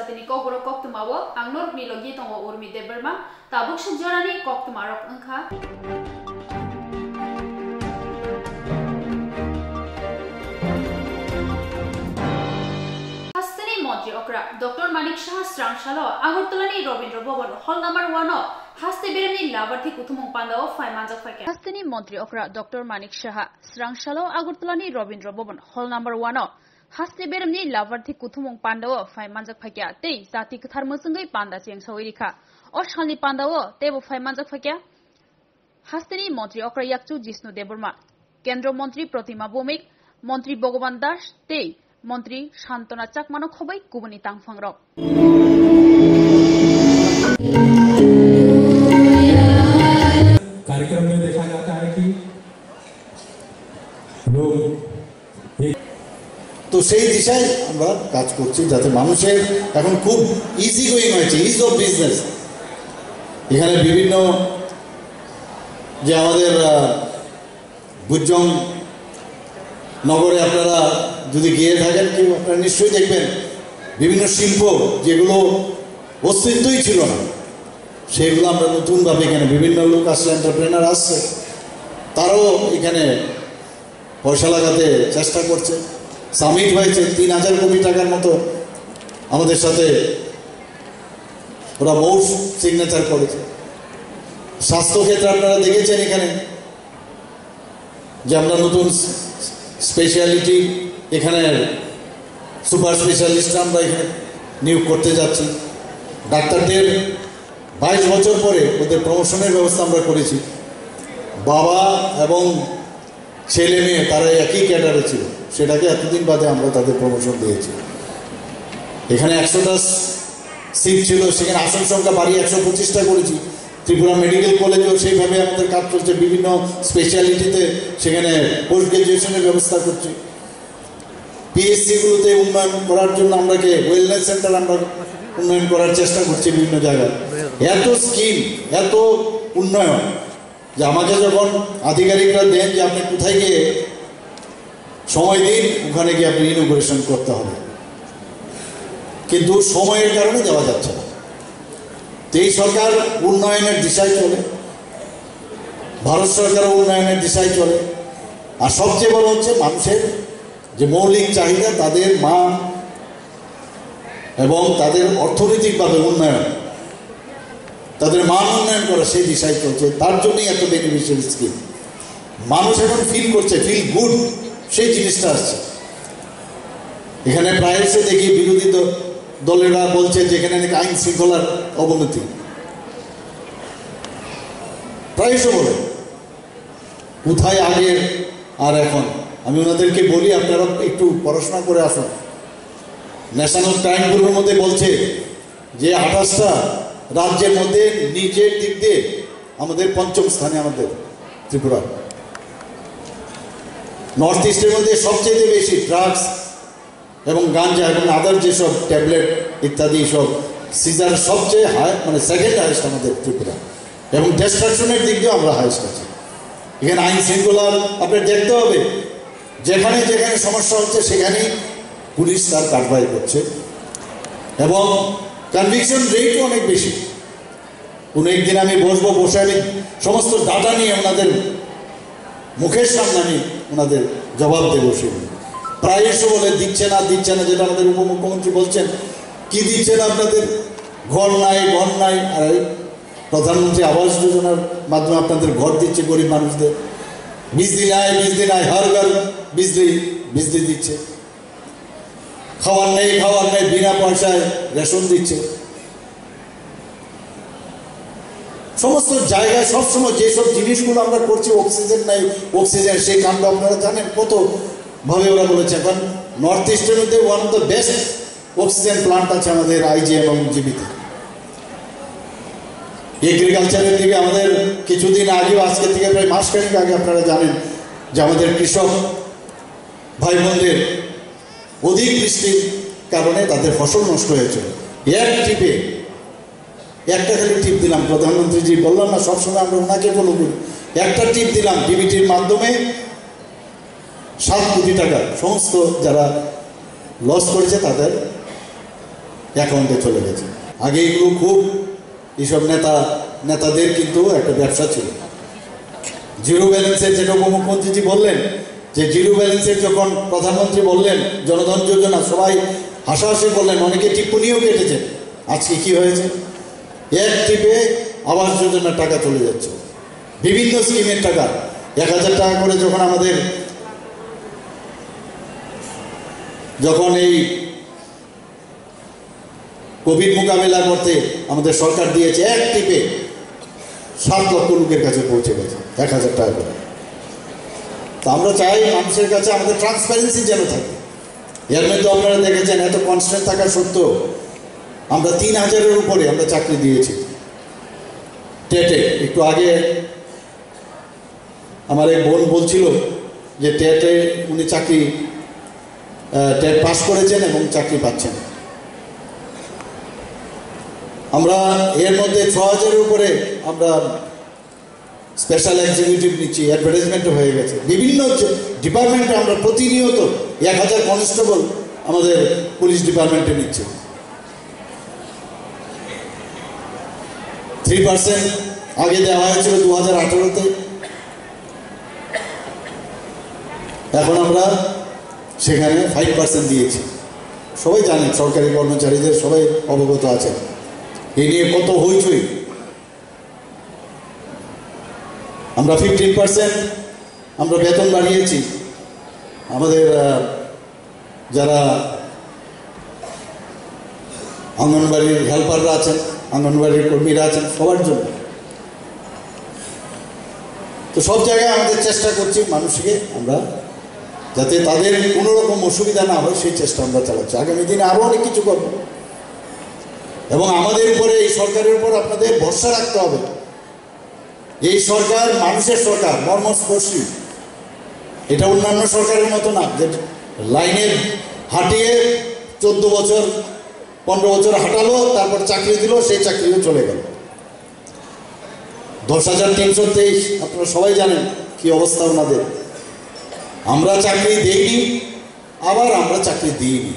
Swrangchati ni Kokborok Koktwma wo angnor milogi tongo urmi deberma tabuk sejorani Koktwma rok engkha Hastani Mantri Okra Dr. Manik Shah Swrangchalo Agartalani Robindra Bhavan Hall number 1 Haste Berani Labarthi Kuthumong Pandao 5 months of Fake Hastani Mantri Okra Dr. Manik Shah Swrangchalo Agartalani Robindra Bhavan Hall number 1 Haste Berani Labarthi Kuthumong Pandao 5 months of Fake Te Zati Kathar Musungai Panda Siang Soirika Oshali Pandao Tebo 5 months of Fake Hastani Mantri Okra Yakchu Jisnu Deburma Kendro Mantri Protima Bhumik Mantri Bhogoban Das Te Mantri Shantona Chakmano Khobai Kubani Tangfangrok कार्यक्रम में देखा जाता है कि लोग तो সেই দিশায় আমরা কাজ করছি যাতে মানুষের এখন খুব ইজি গোয়িং হয়েছে ইজ অফ বিজনেস এখানে বিভিন্ন যে আমাদের বুজং নগরে আপনারা যদি গিয়ে থাকেন কি আপনারা নিশ্চয়ই দেখবেন বিভিন্ন শিল্প যেগুলো অস্তিত্বই ছিল না সেগুলো আমরা নতুনভাবে এখানে বিভিন্ন লোক আসছে এন্টারপ্রেনার আসছে তারাও এখানে পয়সা লাগাতে চেষ্টা করছে সামিট হয়েছে ৩,০০০ কোটি টাকার মতো আমাদের সাথে ওরা বহু সিগনেচার করেছে স্বাস্থ্যক্ষেত্রে আপনারা দেখেছেন এখানে যে আমরা নতুন স্পেশালিটি এখানে সুপার স্পেশালিস্ট আমরা এখানে নিয়োগ করতে যাচ্ছি ডাক্তারদের 22 বছর পরে ওদের প্রমোশনের ব্যবস্থা আমরা করেছি বাবা এবং ছেলে মেয়ে তারা একই ক্যাডারে ছিল সেটাকে এতদিন বাদে আমরা তাদের প্রমোশন দিয়েছি এখানে 100টা সিট ছিল সেখানে আসন সংখ্যা বাড়িয়ে 125টা করেছি ত্রিপুরা মেডিকেল কলেজেও সেইভাবে আমাদের কাজ চলছে বিভিন্ন স্পেশালিটিতে সেখানে পোস্ট গ্রাজুয়েশনের ব্যবস্থা করছি পিএসসিগুলোতে উন্নয়ন করার জন্য আমরাকে ওয়েলনেস সেন্টার আমরা উন্নয়ন করার চেষ্টা করছি বিভিন্ন জায়গায় এত স্কিম এত উন্নয়ন যে আমাকে যখন আধিকারিকরা দেন যে আপনি কোথায় গিয়ে সময় দিন ওখানে গিয়ে আপনি ইনোগ্রেশন করতে হবে কিন্তু সময়ের কারণে যাওয়া যাচ্ছে না এই সরকার উন্নয়নের দিশায় চলে ভারত সরকারও উন্নয়নের দিশায় চলে আর সবচেয়ে বড় হচ্ছে মানুষের যে মৌলিক চাহিদা তাদের মান এবং তাদের অর্থনৈতিকভাবে উন্নয়ন তাদের মান উন্নয়ন করা সেই দিশায় চলছে তার জন্যই এত বেনিফিশিয়াল স্কিম মানুষ এখন ফিল করছে ফিল গুড সেই জিনিসটা আসছে এখানে প্রায় এসে দেখি বিরোধী দলেরা বলছে যে এখানে নাকি আইন শৃঙ্খলার অবনতি প্রায়শই বলে কোথায় আগে আর এখন আমি ওনাদেরকে বলি আপনারা একটু পড়াশোনা করে আসুন ন্যাশনাল ক্রাইম ব্যুরোর মধ্যে বলছে যে 28টা রাজ্যের মধ্যে নিজের দিক দিয়ে আমাদের পঞ্চম স্থানে আমাদের ত্রিপুরা নর্থ ইস্টের মধ্যে সবচেয়ে বেশি ড্রাগস এবং গাঞ্জা এবং আদার যেসব ট্যাবলেট ইত্যাদি সব সিজার সবচেয়ে হাই মানে সেকেন্ড হাইস্ট আমাদের ত্রিপুরা এবং ডিস্ট্রাকশনের দিক দিয়েও আমরা হাইস্ট আছি এখানে আইন শৃঙ্খলার আপনার দেখতে হবে যেখানে যেখানে সমস্যা হচ্ছে সেখানেই পুলিশ তার কারবাই করছে এবং কনভিকশন রেটও অনেক বেশি কোনো একদিন আমি বসে আমি সমস্ত ডাটা নিয়ে ওনাদের মুখের সামনে আমি ওনাদের জবাব দেবো সেগুলো প্রায়শই বলে দিচ্ছে না যেটা আমাদের উপমুখ্যমন্ত্রী বলছেন কি দিচ্ছেন আপনাদের ঘর নাই আর প্রধানমন্ত্রী আবাস যোজনার মাধ্যমে আপনাদের ঘর দিচ্ছে গরিব মানুষদের বিজলি নাই হর ঘর বিজলি দিচ্ছে খাওয়ার নেই বিনা পয়সায় রেশন দিচ্ছে সমস্ত জায়গায় সবসময় যেসব জিনিসগুলো আমরা করছি অক্সিজেন নাই অক্সিজেন সেই কাণ্ড আপনারা জানেন কত ভাবে ওরা বলেছে এখন নর্থ ইস্টের মধ্যে one of the best oxygen plant আছে আমাদের আইজি এবং জিবিতে এগ্রিকালচারের দিকে আমাদের কিছুদিন আগেও আজকে থেকে প্রায় মাসখানেক আগে আপনারা জানেন যে আমাদের কৃষক ভাই বোনদের অধিক বৃষ্টির কারণে তাদের ফসল নষ্ট হয়েছিল একটা খালি টিপ দিলাম প্রধানমন্ত্রীজি বললাম না সবসময় আমরা ওনাকে বলব একটা টিপ দিলাম ডিবিটির মাধ্যমে 7 কোটি টাকা সমস্ত যারা লস করেছে তাদের অ্যাকাউন্টে চলে গেছে। আগে এগুলো খুব এইসব নেতাদের কিন্তু একটা ব্যবসা ছিল। জিরো ব্যালেন্সের, যেটা উপমুখ্যমন্ত্রীজি বললেন যে জিরো ব্যালেন্সের যখন প্রধানমন্ত্রী বললেন জনধন যোজনা, সবাই হাসাহাসি বললেন, অনেকে টিপ্পনিও কেটেছেন। আজকে কি হয়েছে? এক টিপে আবাস যোজনার টাকা চলে যাচ্ছে, বিভিন্ন স্কিমের টাকা 1000 টাকা করে যখন এই কোভিড মোকাবেলা করতে আমাদের সরকার দিয়েছে, এক টিপে 7 লক্ষ লোকের কাছে পৌঁছে গেছে 1000 টাকা করে। তো আমরা চাই মানুষের কাছে আমাদের ট্রান্সপারেন্সি যেন থাকে। এর মধ্যে আপনারা দেখেছেন এত কনস্ট্যান্ট থাকা সত্ত্বেও আমরা 3000-এর উপরে আমরা চাকরি দিয়েছি টেটে। একটু আগে আমার এক বোন বলছিল যে টেটে উনি টেট পাস করেছেন এবং চাকরি পাচ্ছেন। আমরা এর মধ্যে 6000-এর উপরে আমরা স্পেশাল এক্সিকিউটিভ নিচ্ছি, অ্যাডভার্টাইজমেন্টও হয়ে গেছে। বিভিন্ন ডিপার্টমেন্টে আমরা প্রতিনিয়ত 1000 কনস্টেবল আমাদের পুলিশ ডিপার্টমেন্টে নিচ্ছে। 3% আগে দেওয়া হয়েছিল 2018-তে, এখন আমরা সেখানে 5% দিয়েছি। সবাই জানেন, সরকারি কর্মচারীদের সবাই অবগত আছেন এই নিয়ে কত হইচই। আমরা 15% আমরা বেতন বাড়িয়েছি আমাদের যারা অঙ্গনবাড়ির হেল্পাররা আছেন, অঙ্গনবাড়ির কর্মীরা আছেন, সবার জন্য। তো সব জায়গায় আমাদের চেষ্টা করছি মানুষকে আমরা যাতে তাদের কোনো রকম অসুবিধা না হয় সেই চেষ্টা আমরা চালাচ্ছি। আগামী দিনে আরও অনেক কিছু করব এবং আমাদের উপরে, এই সরকারের উপর আপনাদের ভরসা রাখতে হবে। এই সরকার মানুষের সরকার, মর্মস্পর্শী। এটা অন্যান্য সরকারের মতো না যে লাইনে হাঁটিয়ে 14 বছর 15 বছর হাঁটালো, তারপর চাকরি দিল, সেই চাকরিও চলে গেল। 10,323 আপনারা সবাই জানেন কি অবস্থা ওনাদের। আমরা চাকরি দেইনি, আবার আমরা চাকরি দিইনি,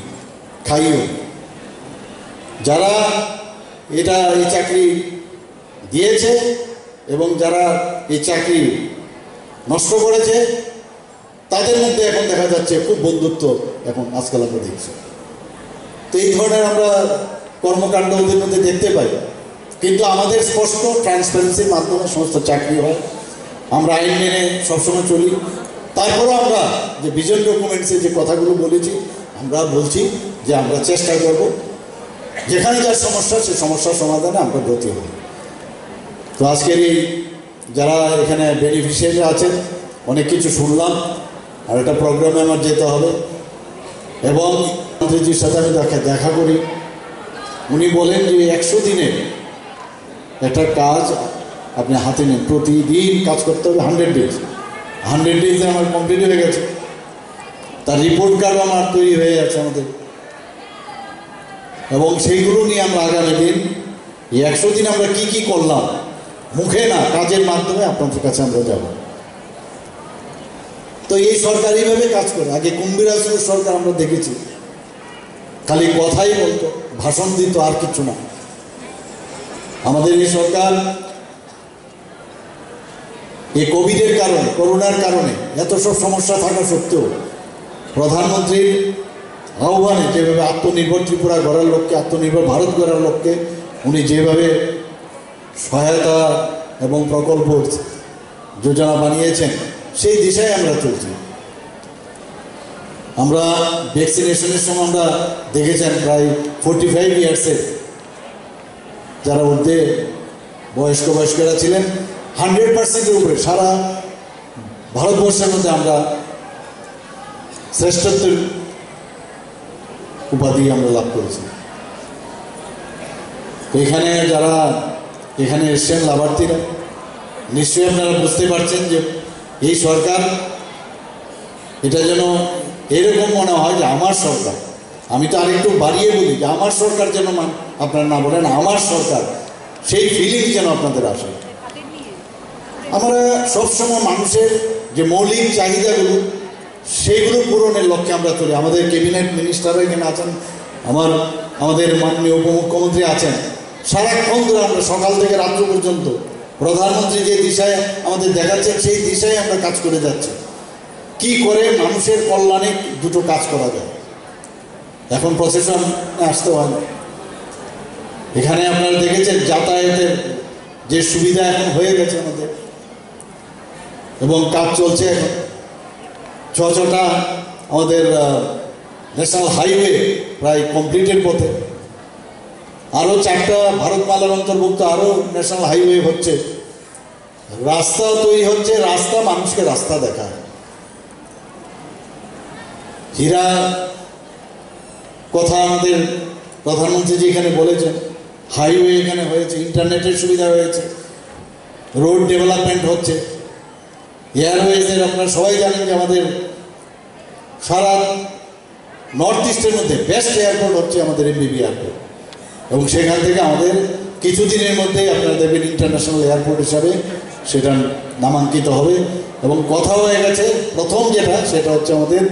খাইও। যারা এই চাকরি দিয়েছে এবং যারা এই চাকরি নষ্ট করেছে তাদের মধ্যে এখন দেখা যাচ্ছে খুব বন্ধুত্ব এখন আজকাল আমরা দেখছি। তো এই ধরনের আমরা কর্মকাণ্ড ওদের মধ্যে দেখতে পাই, কিন্তু আমাদের স্পষ্ট ট্রান্সপারেন্সির মাধ্যমে সমস্ত চাকরি হয়। আমরা আইন মেনে সবসময় চলি। তারপরেও আমরা যে ভিশন ডকুমেন্টসে যে কথাগুলো বলেছি, আমরা বলছি যে আমরা চেষ্টা করব যেখানে যার সমস্যা, সেই সমস্যার সমাধানে আমরা ব্রতী হব। তো আজকের এই যারা এখানে বেনিফিশিয়ারি আছেন, অনেক কিছু শুনলাম, আর একটা প্রোগ্রামে আমার যেতে হবে এবং মন্ত্রীজির সাথে আমি দেখা করি। উনি বলেন যে 100 দিনের একটা কাজ আপনি হাতে নিন, প্রতিদিন কাজ করতে হবে 100 ডেজ। 100 ডেজে আমার কমপ্লিট হয়ে গেছে, তার রিপোর্ট কার্ডও আমার তৈরি হয়ে যাচ্ছে আমাদের, এবং সেইগুলো নিয়ে আমরা আগামী দিন 100 দিন আমরা কি করলাম, মুখে না কাজের মাধ্যমে আপনাদের কাছে আমরা যাব। তো এই সরকার এইভাবে কাজ করে। আগে কুম্ভীরাসুর সরকার আমরা দেখেছি, খালি কথাই বলতো, ভাষণ দিত, আর কিছু না। আমাদের এই সরকার এই কোভিডের কারণে, করোনার কারণে এত সব সমস্যা থাকা সত্ত্বেও প্রধানমন্ত্রীর আহ্বানে যেভাবে আত্মনির্ভর ত্রিপুরা গড়ার লক্ষ্যে, আত্মনির্ভর ভারত গড়ার লক্ষ্যে উনি যেভাবে সহায়তা এবং প্রকল্প যোজনা বানিয়েছেন, সেই দিশায় আমরা চলছি। আমরা ভ্যাকসিনেশনের সময় আমরা দেখেছেন প্রায় 45 ইয়ার্সের যারা ঊর্ধ্বে বয়স্করা ছিলেন 100%-এর উপরে সারা ভারতবর্ষের মধ্যে আমরা শ্রেষ্ঠত্বের উপাধি আমরা লাভ করেছি। এখানে যারা এখানে এসছেন লাভার্থীরা, নিশ্চয়ই আপনারা বুঝতে পারছেন যে এই সরকার, এটা যেন এরকম মনে হয় যে আমার সরকার। আমি তো আরেকটু বাড়িয়ে বলি যে আমার সরকার যেন আপনারা না বলেন আমার সরকার, সেই ফিলিং যেন আপনাদের আসে। আমরা সবসময় মানুষের যে মৌলিক চাহিদাগুলো, সেইগুলো পূরণের লক্ষ্যে আমরা চলি। আমাদের ক্যাবিনেট মিনিস্টাররা এখানে আছেন, আমাদের মাননীয় উপমুখ্যমন্ত্রী আছেন, সারাক্ষণ ধরে আমরা সকাল থেকে রাত্র পর্যন্ত প্রধানমন্ত্রী যে দিশায় আমাদের দেখাচ্ছেন সেই দিশায় আমরা কাজ করে যাচ্ছি, কি করে মানুষের কল্যাণে দুটো কাজ করা যায়। এখন প্রশাসন আসতে হয় না, এখানে আপনারা দেখেছেন যাতায়াতের যে সুবিধা এখন হয়ে গেছে আমাদের, এবং কাজ চলছে এখন। ছটা আমাদের ন্যাশনাল হাইওয়ে প্রায় কমপ্লিটের পথে, আরও 4টা ভারতমালার অন্তর্ভুক্ত আরও ন্যাশনাল হাইওয়ে হচ্ছে, রাস্তা তৈরি হচ্ছে, রাস্তা মানুষকে রাস্তা দেখায়। হীরা কথা আমাদের প্রধানমন্ত্রী যেখানে বলেছেন, হাইওয়ে এখানে হয়েছে, ইন্টারনেটের সুবিধা হয়েছে, রোড ডেভেলপমেন্ট হচ্ছে, এয়ারওয়েজের আপনারা সবাই জানেন যে আমাদের সারা নর্থ ইস্টের মধ্যে বেস্ট এয়ারপোর্ট হচ্ছে আমাদের এমবিবি এয়ারপোর্ট, এবং সেখান থেকে আমাদের কিছুদিনের মধ্যেই আপনারা দেখবেন ইন্টারন্যাশনাল এয়ারপোর্ট হিসাবে সেটা নামাঙ্কিত হবে। এবং কথা হয়ে গেছে, প্রথম যেটা সেটা হচ্ছে আমাদের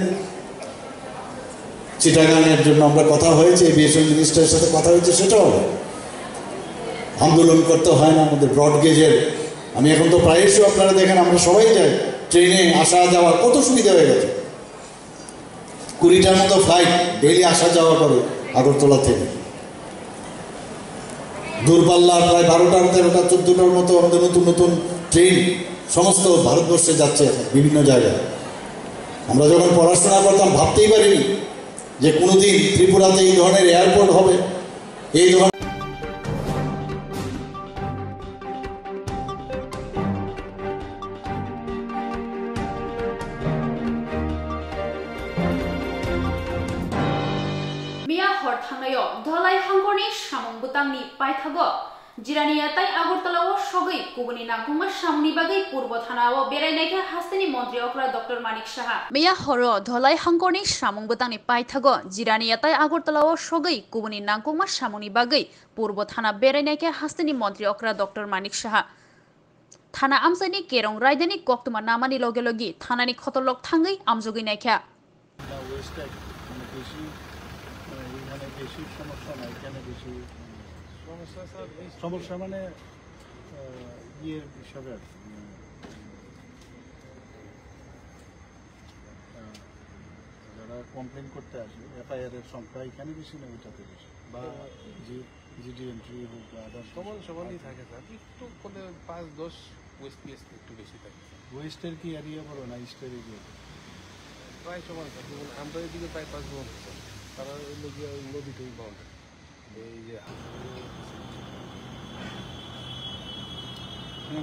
চিটাগাংয়ের জন্য আমরা কথা হয়েছে, এভিয়েশন মিনিস্টারের সাথে কথা হয়েছে, সেটাও হবে। আন্দোলন করতে হয় না আমাদের ব্রডগেজের, আমি এখন তো প্রায়শই আপনারা দেখেন আমরা সবাই যাই, ট্রেনে আসা যাওয়ার কত সুবিধা হয়ে গেছে, 20টার মতো ফ্লাইট ডেইলি আসা যাওয়া করে আগরতলা থেকে। দূরপাল্লা প্রায় 12টা 13টা 14টার মতো আমাদের নতুন নতুন ট্রেন সমস্ত ভারতবর্ষে যাচ্ছে বিভিন্ন জায়গায়। আমরা যখন পড়াশোনা করতাম ভাবতেই পারিনি যে কোনোদিন ত্রিপুরাতে এই ধরনের এয়ারপোর্ট হবে, এই ধরনের। মিয়া হরথাঙ্গায় ধলাই হাঙ্গরনি সামং বুতাংনি পাইথাগো জিরানিয়াতাই আগরতলাও সগৈ কুবনি নাংকুমা সামনি বাগৈ পূর্ব থানাও বেরাইনাইকে হাস্তানি মন্ত্রী অকরা ডক্টর মানিক সাহা মিয়া হর ধলাই হাঙ্গরনি সামং বুতাংনি পাইথাগো জিরানিয়াতাই আগরতলাও সগৈ কুবনি নাংকুমা সামনি বাগৈ পূর্ব থানা বেরাইনাইকে হাস্তানি মন্ত্রী অকরা ডক্টর মানিক সাহা থানা আমসাইনি কেরং রায়দানি কোক্তমা নামানি লগে লগে থানানি খতরলক থাঙ্গৈ আমজগৈ নাইখা বেশি সমস্যা নাই, এখানে বেশি সমস্যা স্যার। সমস্যা মানে ইয়ের হিসাবে আর যারা কমপ্লেন করতে আসে এফআইআর এর সংখ্যা এখানে বেশি না, ওইটাতে বেশি, বা জিডি এন্ট্রি হোক বা আদার্স সমানই থাকে স্যার, একটু করে 5-10 ওয়েস্ট পিএস একটু বেশি থাকে। ওয়েস্টের কি এরিয়া বড় না ইস্টের এরিয়া? প্রায় সমান স্যার, যেমন আমরা এদিকে প্রায় 5 বন্ধ স্যার, তারা ওই নদীটাই বন্ধ। এই যে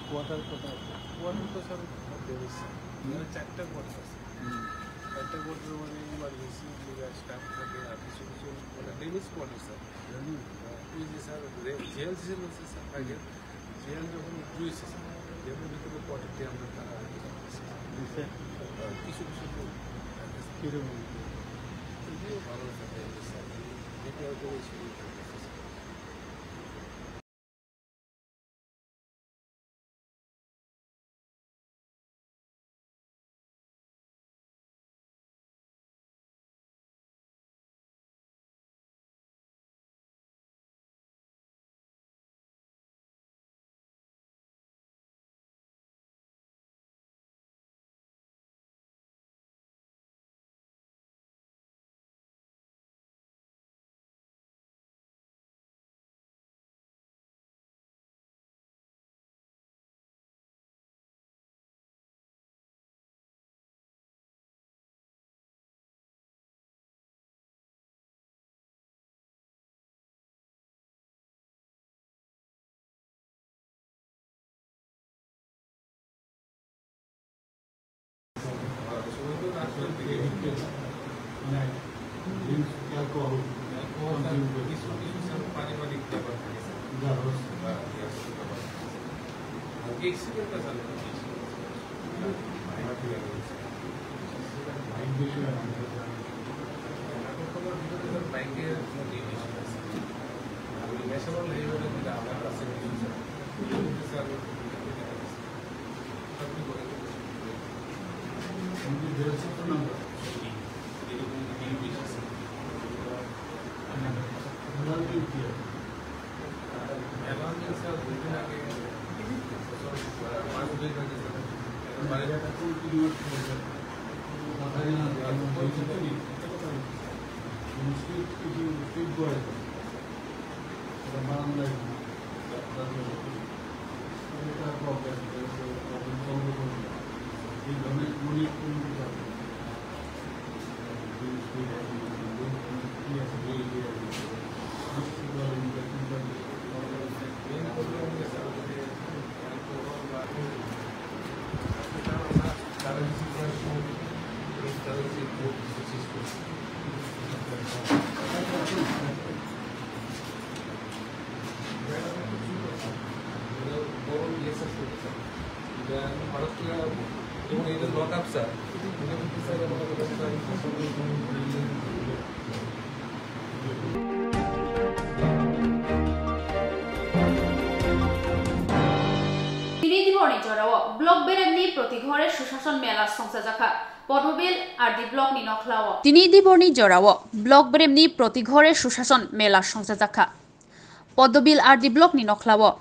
কোয়ার্টার কোথায়? কোয়ার্টার তো স্যার 4টা কোয়ার্টার আছে, 4টা কোয়ার্টার মানে ইমার্জেন্সি স্টাফ থাকে, আর কিছু কিছু মানে ডেলিস কোয়ার্টার স্যার। ওই যে স্যার জেল ছিল স্যার আগে, জেল যখন উঠেছে স্যার, জেলের ভিতরে কোয়ার্টারটি আমরা কিছু কিছু কীরকম ভালো থাকে স্যার, এটাও করেছি। পারিবারিক ব্যাপার থাকে বাইকের ন্যাশনাল হাইওয়ে আমার কাছে ব্লক বেরেমনি প্রতি ঘরে সুশাসন মেলা সংস্থা জাখা পদ্মবিল আর দি ব্লক নি নখলাও তিনি দিবর্ণি জরাও ব্লক বেরেমনি প্রতি ঘরে সুশাসন মেলা সংস্থা জাখা পদ্মবিল আর দি ব্লক নি নখলাও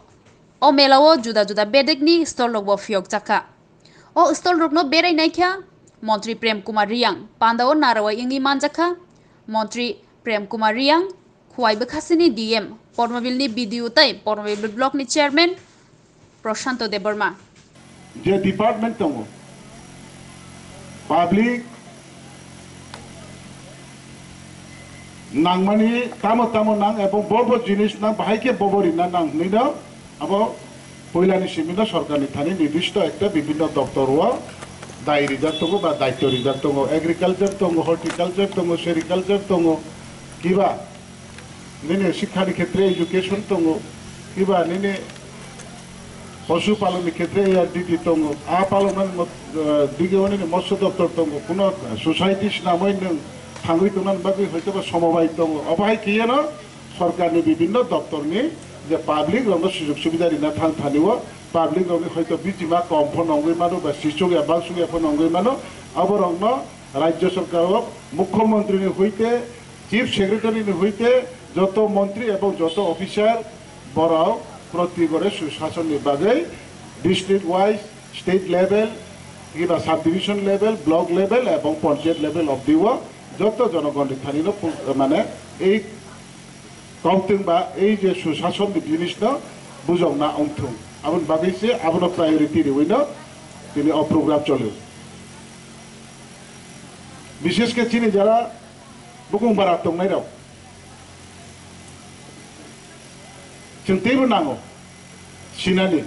ও মেলাও জুদা জুদা বেদেকনি স্থল লব ফিয়ক জাখা ও স্থল রকনো বেরাই নাইখা মন্ত্রী প্রেম কুমার রিয়াং পান্দাও নারাও ইংনি মানজাখা মন্ত্রী প্রেম কুমার রিয়াং খুয়াই বখাসিনি ডিএম পদ্মবিলনি বিডিও তাই পদ্মবিল ব্লক নি চেয়ারম্যান প্রশান্ত দেববর্মা যে ডিপার্টমেন্ট দङ পাবলিক নাংমানি তামো তামো নাং এবং বড় জিনিস নাং বাহাইকে ববরি না নাং নইনা আবো পয়লানি সিমিনা সরকারনি থানি নির্দিষ্ট একটা বিভিন্ন দপ্তর ও দায়ী রিজার্ভ দङ বা দায়িত্ব রিজার্ভ দङ এগ্রিকালচার দङ হর্টিকালচার দङ সেরিকালচার দङ কিবা নিনে শিক্ষার ক্ষেত্রে এডুকেশন দङ কিবা নিনে পশুপালন ক্ষেত্রে ARDT দङ আ পালন দিকে মৎস্য দপ্তর দङ কোনো সোসাইটিস নামই নং থাঙ্গই দনান বাকি হয়তো সমবায় দङ অবাই কিয়েন সরকারনি বিভিন্ন দপ্তরনি যে পাবলিক রঙ সুযোগ সুবিধা রিনা থান থানিও পাবলিক রঙ হয়তো বিজিমা কম ফোন অঙ্গই মানো বা শিশুগে বাংসুগে ফোন অঙ্গই মানো অবরং রাজ্য সরকার মুখ্যমন্ত্রী হইতে চিফ সেক্রেটারি হইতে যত মন্ত্রী এবং যত অফিসার বড়াও প্রতি করে সুশাসন বিভাগে ডিস্ট্রিক্ট ওয়াইজ স্টেট লেভেল কিংবা sub division level block level এবং পঞ্চায়েত লেভেল অব দিও যত জনগণ স্থানীয় মানে এই কাউন্টিং বা এই যে সুশাসন জিনিসটা বুঝং না অংথুং আবন বাগিছে আবন প্রায়োরিটি রইন তিনি অপ্রোগ্রাম চলে বিশেষ করে চিনি যারা বুকুং বারা দंनाय राव जों तेबो नांगौ सिनानि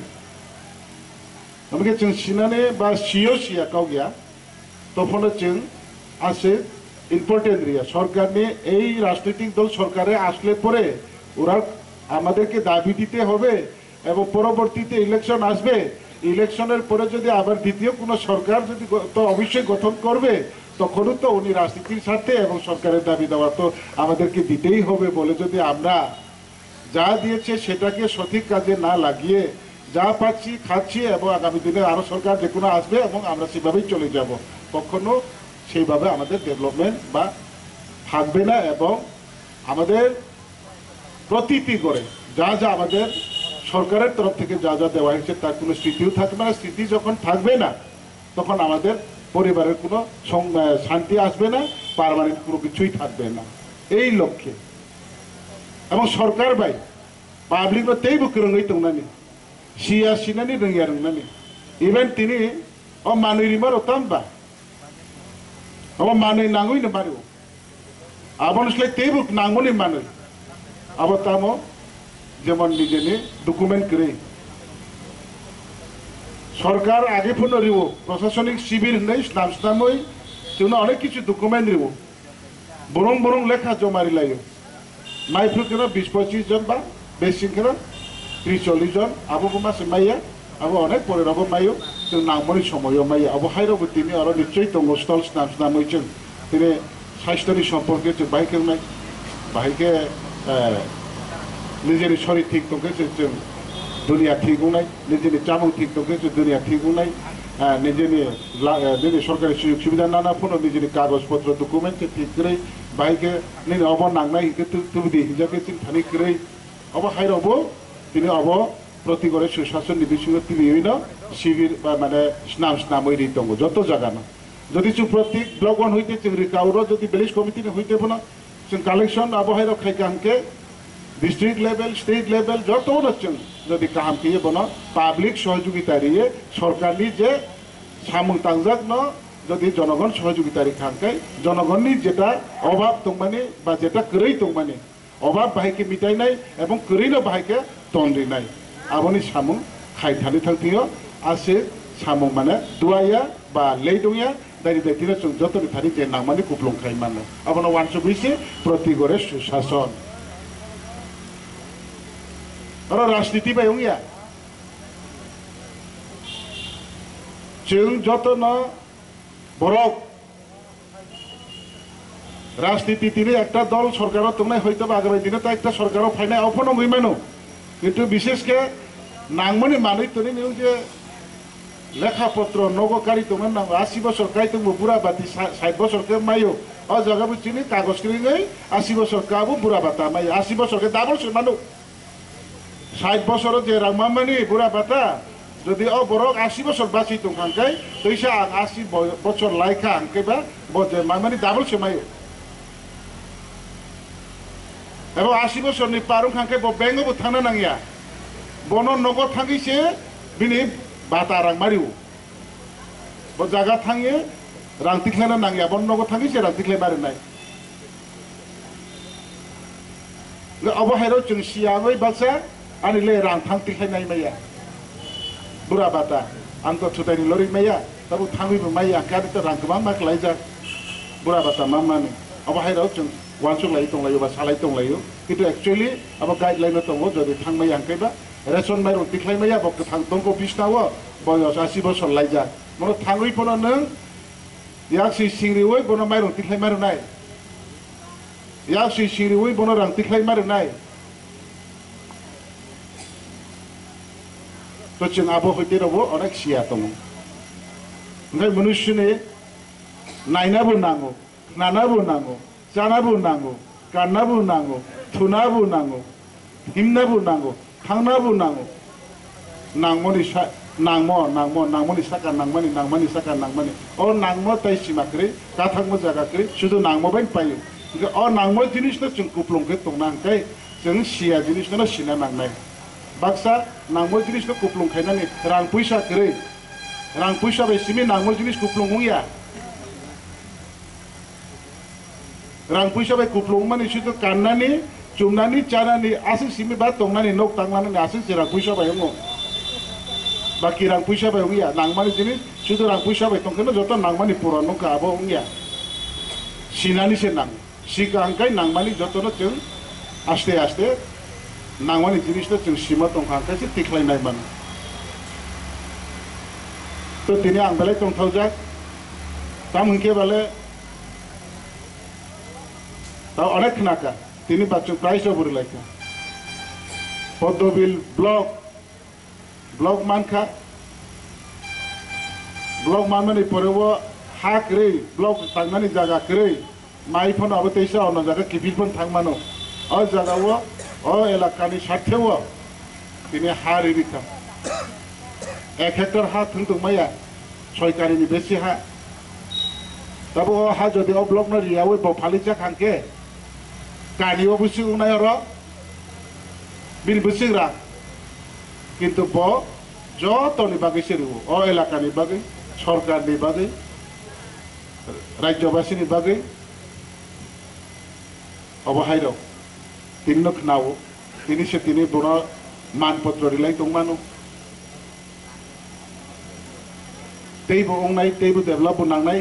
ओमफ्राय जों सिनानि बा सियो सिया गाव गैया तखनो जों आसे इम्पोर्टेंट रिया सरकारनि এই রাজনৈতিক দল সরকারে আসলে পরে ওরা আমাদেরকে দাবি দিতে হবে এবং পরবর্তীতে ইলেকশন আসবে ইলেকশনের পরে যদি আবার দ্বিতীয় কোনো সরকার যদি তো অবশ্যই গঠন করবে তখনও তো উনি রাজনীতির স্বার্থে এবং সরকারের দাবি দেওয়া তো আমাদেরকে দিতেই হবে বলে যদি আমরা যা দিয়েছে সেটাকে সঠিক কাজে না লাগিয়ে যা পাচ্ছি খাচ্ছি এবং আগামী দিনে আরো সরকার যে কোনো আসবে এবং আমরা সেভাবেই চলে যাব কখনো সেইভাবে আমাদের ডেভেলপমেন্ট বা থাকবে না এবং আমাদের প্রতিটি করে যা যা আমাদের সরকারের তরফ থেকে যা যা দেওয়া হয়েছে তার কোনো স্মৃতিও থাকবে না স্মৃতি যখন থাকবে না তখন আমাদের পরিবারের কোনো শান্তি আসবে না পারমানেন্ট কোনো কিছুই থাকবে না এই লক্ষ্যে এবং সরকার বাই পাবলিক তেই বুক রঙই দंनानै সিয়া সিনানি রঙিয়া রঙनानै ইভেন তিনি ও মানুরিমার ওতামবা ও মানুই নাঙ্গই না পারিব আবনসলে তেই বুক নাঙ্গনি মানুই আবতামো যেমন নিজেনি ডকুমেন্ট করে সরকার আগে ফোন রিব প্রশাসনিক শিবির নেই নামই জন্য অনেক কিছু ডকুমেন্ট রিব বরং বরং লেখা জমারি লাগে মাইফুকেরা 20-25 জন বা বেশি কেন 30-40 জন আবো মাসে মাইয়া আবো অনেক পরে রব মাইও जों নামনি সময় মাইয়া আবো হাইরব তিনি আর নিশ্চয়ই দङ স্টল নামইছেন তিনি স্বাস্থ্যনি সম্পর্কে যে বাইকের নাই বাইকে নিজের শরীর ঠিক দंगे जों दुनिया ठीक নাই নিজের চামং ঠিক দंगे जों दुनिया ठीक নাই নিজের সরকারি সুযোগ সুবিধা নানা ফোন নিজের কাগজপত্র ডকুমেন্ট ঠিক করে বাইকে নিন অব নাंनाय তুমি দি হিজাকে চিন থানি করে অব হাইরব তিনি অব প্রতি ঘরে সুশাসন বিসঙ্গে বিভিন্ন শিবির বা মানে স্নাম ওই দङ যত জায়গানো যদি जों प्रति ब्लक 1 হইতে जों रिकाउरो যদি ভিলেজ কমিটি হইতে বনা जों কালেকশন আবহাইর খাইকানকে ডিস্ট্রিক্ট লেভেল স্টেট লেভেল যত হচ্ছেন যদি কাম কিয়ে বনা পাবলিক সহযোগিতা দিয়ে সরকারি যে সামুং তাংজাক ন যদি জনগণ সহযোগিতা খানকাই জনগণনি যেটা অভাব দংমানে বা যেটা করেই দংমানে অভাব বাহাইকে মিটাই নাই এবং করেইনো বাহাইকে তন্দ্রি নাই আবনি সামুং খাইথানি থাকতিও আছে সামুং মানে দুয়াইয়া বা লেইদংয়া दायरि दायित्व जों जतनि थारि जे नांमानि कुप्लंखाय मानो आबनो वानसु बिसे प्रति घरे सुशासन और राजनीति बायंगिया जों जतन बरक राजनीति तिनि एकटा दल सरकाराव तंनाय हयतो आगामी दिने ता एकटा सरकाराव फायनाय अफनो गयमानो किन्तु विशेषके नांमानि मानै तनि निउ जे लेखापत्र नगकारी दंमोन नांगौ 80 बছর काय दंबो बुरा बाति 60 बছर के मायो अ जगाबो चिनि कागज किनै 80 बছर काबो बुरा बाता मायो 80 बছर के दाबल समान 60 बছर जे रामामानि बुरा बाता যদি अ बरक 80 बছर बासि दंखांकाय दैसा 80 बছर लायखा आंकेबा बजे मामानि दाबल समायो एबा 80 बছरनि पारुं खांकाय ब बेंगबो थानो नांगिया बन नगद थांगिसे बिनि बाता रां मारिव ब जागा थाङो रां तिख्लायना नांगिया बन नगद थांगिसे रां तिख्लाय मारिनाय अबहायराव जों सियाबै बासा आनिले रां थां तिख्लायनाय माया बुरा बाता आंथ थुतायनि लरि माया ताबो थाङैबो माया कारिता रां गोबां मा खालायजा बुरा बाता मा माने अबहायराव जों वानसुक लाय दंलायो बा सालाय दंलायो किन्तु एक्चुअली अब गाइडलाइन दङ जदि थांमाय आंखैबा रेशन माइरं तिख्लायमाया बक थां दंगो बिसनावो बयस 80 बছর लायजा मन थाङै फनो नों यासि सिंरिवै बन माइरं तिख्लाय मारनाय यासि सिंरिवै बन रां तिख्लाय मारनाय तो जों आबो हयतेरावबो अनेक सिया दङ ओंखाय मनुष्यनि नायनाबो नांगौ नानाबो नांगौ जानाबो नांगौ गाननाबो नांगौ थुनाबो नांगौ हिमनाबो नांगौ थांनाबो नांगौ नांगौनि नांगौनि साका नांगौनि साका नांगौनि अ नांगौ ताइसिमाख्रि गाथांबो जागाख्रि शुद्ध नांगौ बाय पायो अ नांगौ जिनिसनो जों कुप्लंके दंनांखाय जों सिया जिनिसनो सिना नांनाय बाक्सा नांगौ जिनिसनो कुप्लंखायनानै रां पैसा बायसिमि नांगौ जिनिस कुप्लंगुया रां पैसा बाय कुप्लंग माने शुद्ध काननानि चुमनानि चानानि आसिं सिमि बा तंनानि नक तांनानि आसिं रां पैसा बायंगो बाकी रां पैसा बायंगिया नांमानि जिनिस शुद्ध रां पैसा बाय तंखनो जत नांमानि पुरानो का आबंगिया सिनानि से नां सिगांखाय नांमानि जतनो जों आस्ते आस्ते नांमानि जिनिसनो जों सिमा तंखांखायसो तिख्लायनाय मान तो तिनि आं बेलाय तंथावजा ता मोनके बाले ता अनेक नाका तिनि बाचु प्राइस ओवर लायका पद्मबिल ब्लक मानखा ब्लक मानमानि परेवो हा क्रै ब्लक तांनानि जागा क्रै माइ फन अब तैसा अन जागा किफिलपन थांमानो अ जागावो अ एलाकानि साथेवो तिनि हा रिरिका 1 हेक्टर हा थंदोंमाया सरकारिनि बेसे हा तब हा जदि अ ब्लक न रियावो बफालिचा खांके कानियो बुसिगुनाय र बिल बुसिग्रा किन्तु ब जतनि बागै सेरिवो अ एलाकानि बागै सरकारनि बागै राज्यबासिनि बागै अबहायराव तिननो खनावो तिनि बन मानपत्र रिलाय दंमानो तैबो अंनाय तैबो डेभलप नांनाय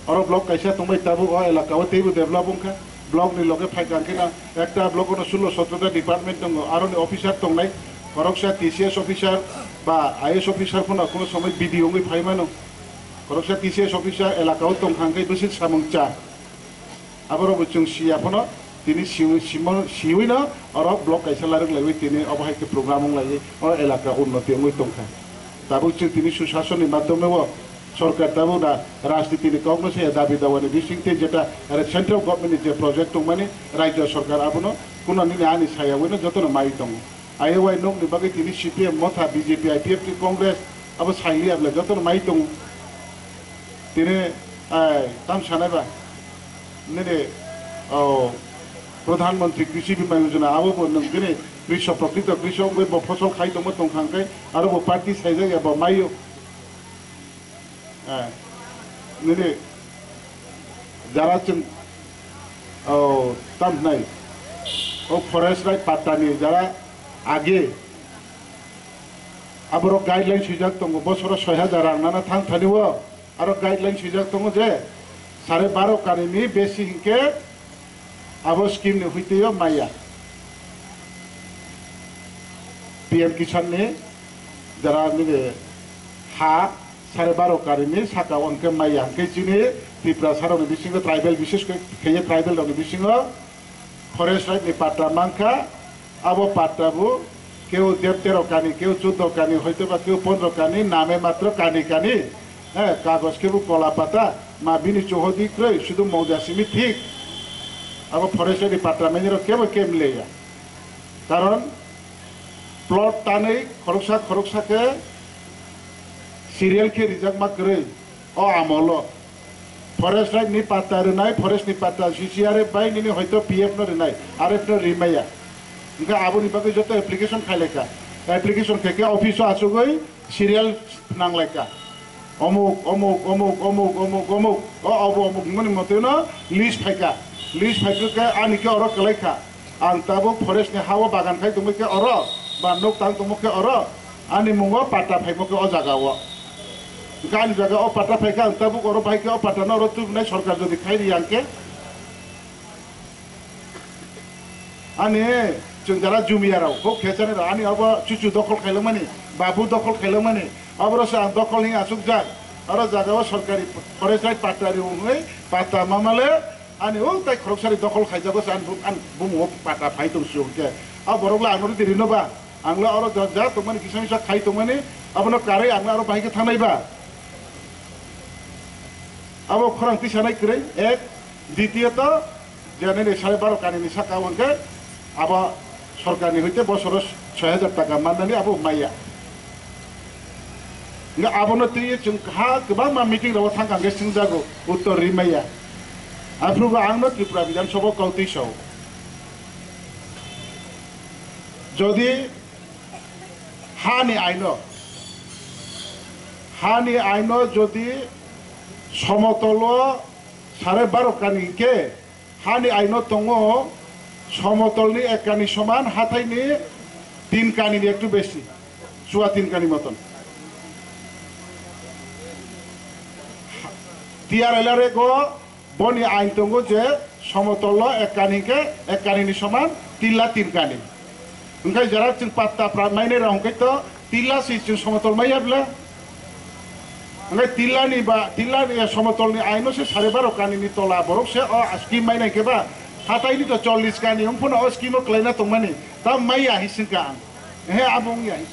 और ब्लक कैसा तंबाय ताबो अ एलाकाव तैबो डेभलप अंखा ब्लक नि लगे फायगांखिना एकटा ब्लक न 16-17 डिपार्टमेंट दङ आरो अफिसार दंनाय करकसा टीसीएस अफिसार बा आईएस अफिसार फोना कोनो समय बीडीओ ngै फायमानो करकसा टीसीएस अफिसार एलाकाव दंखांखै बिसि सामंचा आबरो जों सिया फोना तिनि सिवैनो और ब्लक कैसा लारक लायबै तिनि अबहायके प्रोग्राम लायै अ एलाका उन्नति ngै दंखा दाबो जों तिनि सुशासननि माध्यमेव सरकार दाबो दा राजनीतिनि काउनो से दाबि दावानि बिसिंते जेटा सेंट्रल गभर्नमेंट जे प्रोजेक्ट दं माने राज्य सरकार आबनो कुनो नि आनि सायावनो जतन माइ दं आईएवाई नोक नि बागै तिनी सीपीएम मथा बीजेपी आईपीएफ कांग्रेस अब साइली आबले जत माइ दं तिने ताम सानायबा ने प्रधानमंत्री कृषि बीमा योजना अब नोंने कृषक प्रकृत कृषक बे फसल खाई दं दंखांखाय आरो बो पार्टी साइज या माइयो ने যারা তাম নাই ও ফরেস্ট রাইট পাট্টানি যারা আগে আবার গাইডলাইন সুযোগ দङ বছর 6000 রাং না থাং থানিও আর গাইডলাইন সুযোগ দङ যে 12.5 কানিনি বেশি হিকে আবো স্কিম নে হইতেও মাইয়া পিএম কিষান নে যারা নিবে হা 12.5 কানিনি সাকা অঙ্কে মাইয়া কে চিনে त्रिपुरा सारावनि बिसिङाव ट्राइबेल विशेष खेये ट्राइबेल दंनि बिसिङाव फरेस्ट राइट नि पाट्टा मांखा आबो पाट्टाबो केउ 13 कानी केउ 14 कानी হয়তো বা কেউ 15 कानी नामे मात्र कानी कानी হ্যাঁ কাগজ কেউ কলা পাতা মা বিনি চৌহদি ক্রয় শুধু মৌজাসিমি ঠিক আবো ফরেস্ট রাইট পাট্টা মেনির কেউ কেমলেয়া কারণ প্লট টানে খরকসাকে সিরিয়াল কে রিজার্ভ মা করে ও আমল फरेस्ट राइट नि पाट्टा रनाय फरेस्ट नि पाट्टा सीसीआर बाय नि हयतो पीएफ न रनाय आरएफ न रिमाया इनका आबोनि बागै जत एप्लिकेशन खाइलेका एप्लिकेशन केके ऑफिसो आसुगै सीरियल नांलायका अमुक अमुक अमुक अमुक अमुक अमुक अबो अमुक मनि मतेनो लिस्ट फाइका लिस्ट फाइके आनिके अर कलायखा आं ताबो फरेस्ट नि हावा बागान खाइ दमके अर बा नक तां दमके अर आनि मुंगो पाट्टा फाइमके अ जागाव गान जगह ओ पाटा फाइका अंताबु करो भाई के ओ पाटा न रतु नै सरकार जदि खाइरि आंके आने जों जारा जुमियाराव को खेचाने आनि अब चुचु दखल खाइलो माने बाबु दखल खाइलो माने अबरस आं दखल नि आसुक जा अर जागाव सरकारी फरेस्ट राइट पाटारि उनै पाटा मामाले आनि ओ ताइ खरकसारि दखल खाइजाबो आन बुमो पाटा फाइ दं सुके आ बरगला आंनो दिरिनोबा आंला अर जा तमनि किसामिसा खाइ तमनि अबनो कारै आंला अर भाइके थानायबा अब खरांति सानाय करे एक द्वितीयत जेने 12.5 कानिनि साका वंके अब सरकारनि हइते बसर 6000 टाका माननानै अब माइया ना आबनो तिये जों हा गोबां मा मिटिं राव थांगांगे सिं जागो उत्तर रिमाइया आफ्रुबो आंनो त्रिपुरा विधानसभा कौतिसौ যদি हानि आइन যদি समतल 12.5 कानी के हानि आइन दङ समतलनि 1 कानी समान हाथायनि 3 कानी एकटु बेसि सुवा 3 कानी मतन टिआरएलआर गो बनि आइन दङ जे समतल 1 कानी के 1 कानी समान 3 कानी ओंखाय जरा जों पात्ता प्रामायने रावंखाय तो तिला जों समतल मायाब्ला ओंखाय तिलानि समतलनि आइनो से 12.5 कानिनि तला बरक से स्कीम माइनाय केबा हाथायनि तो 40 कानि उमफोन स्कीम क्लाइना तंमानि ता माइया हिसिनका हे आबुं या हिस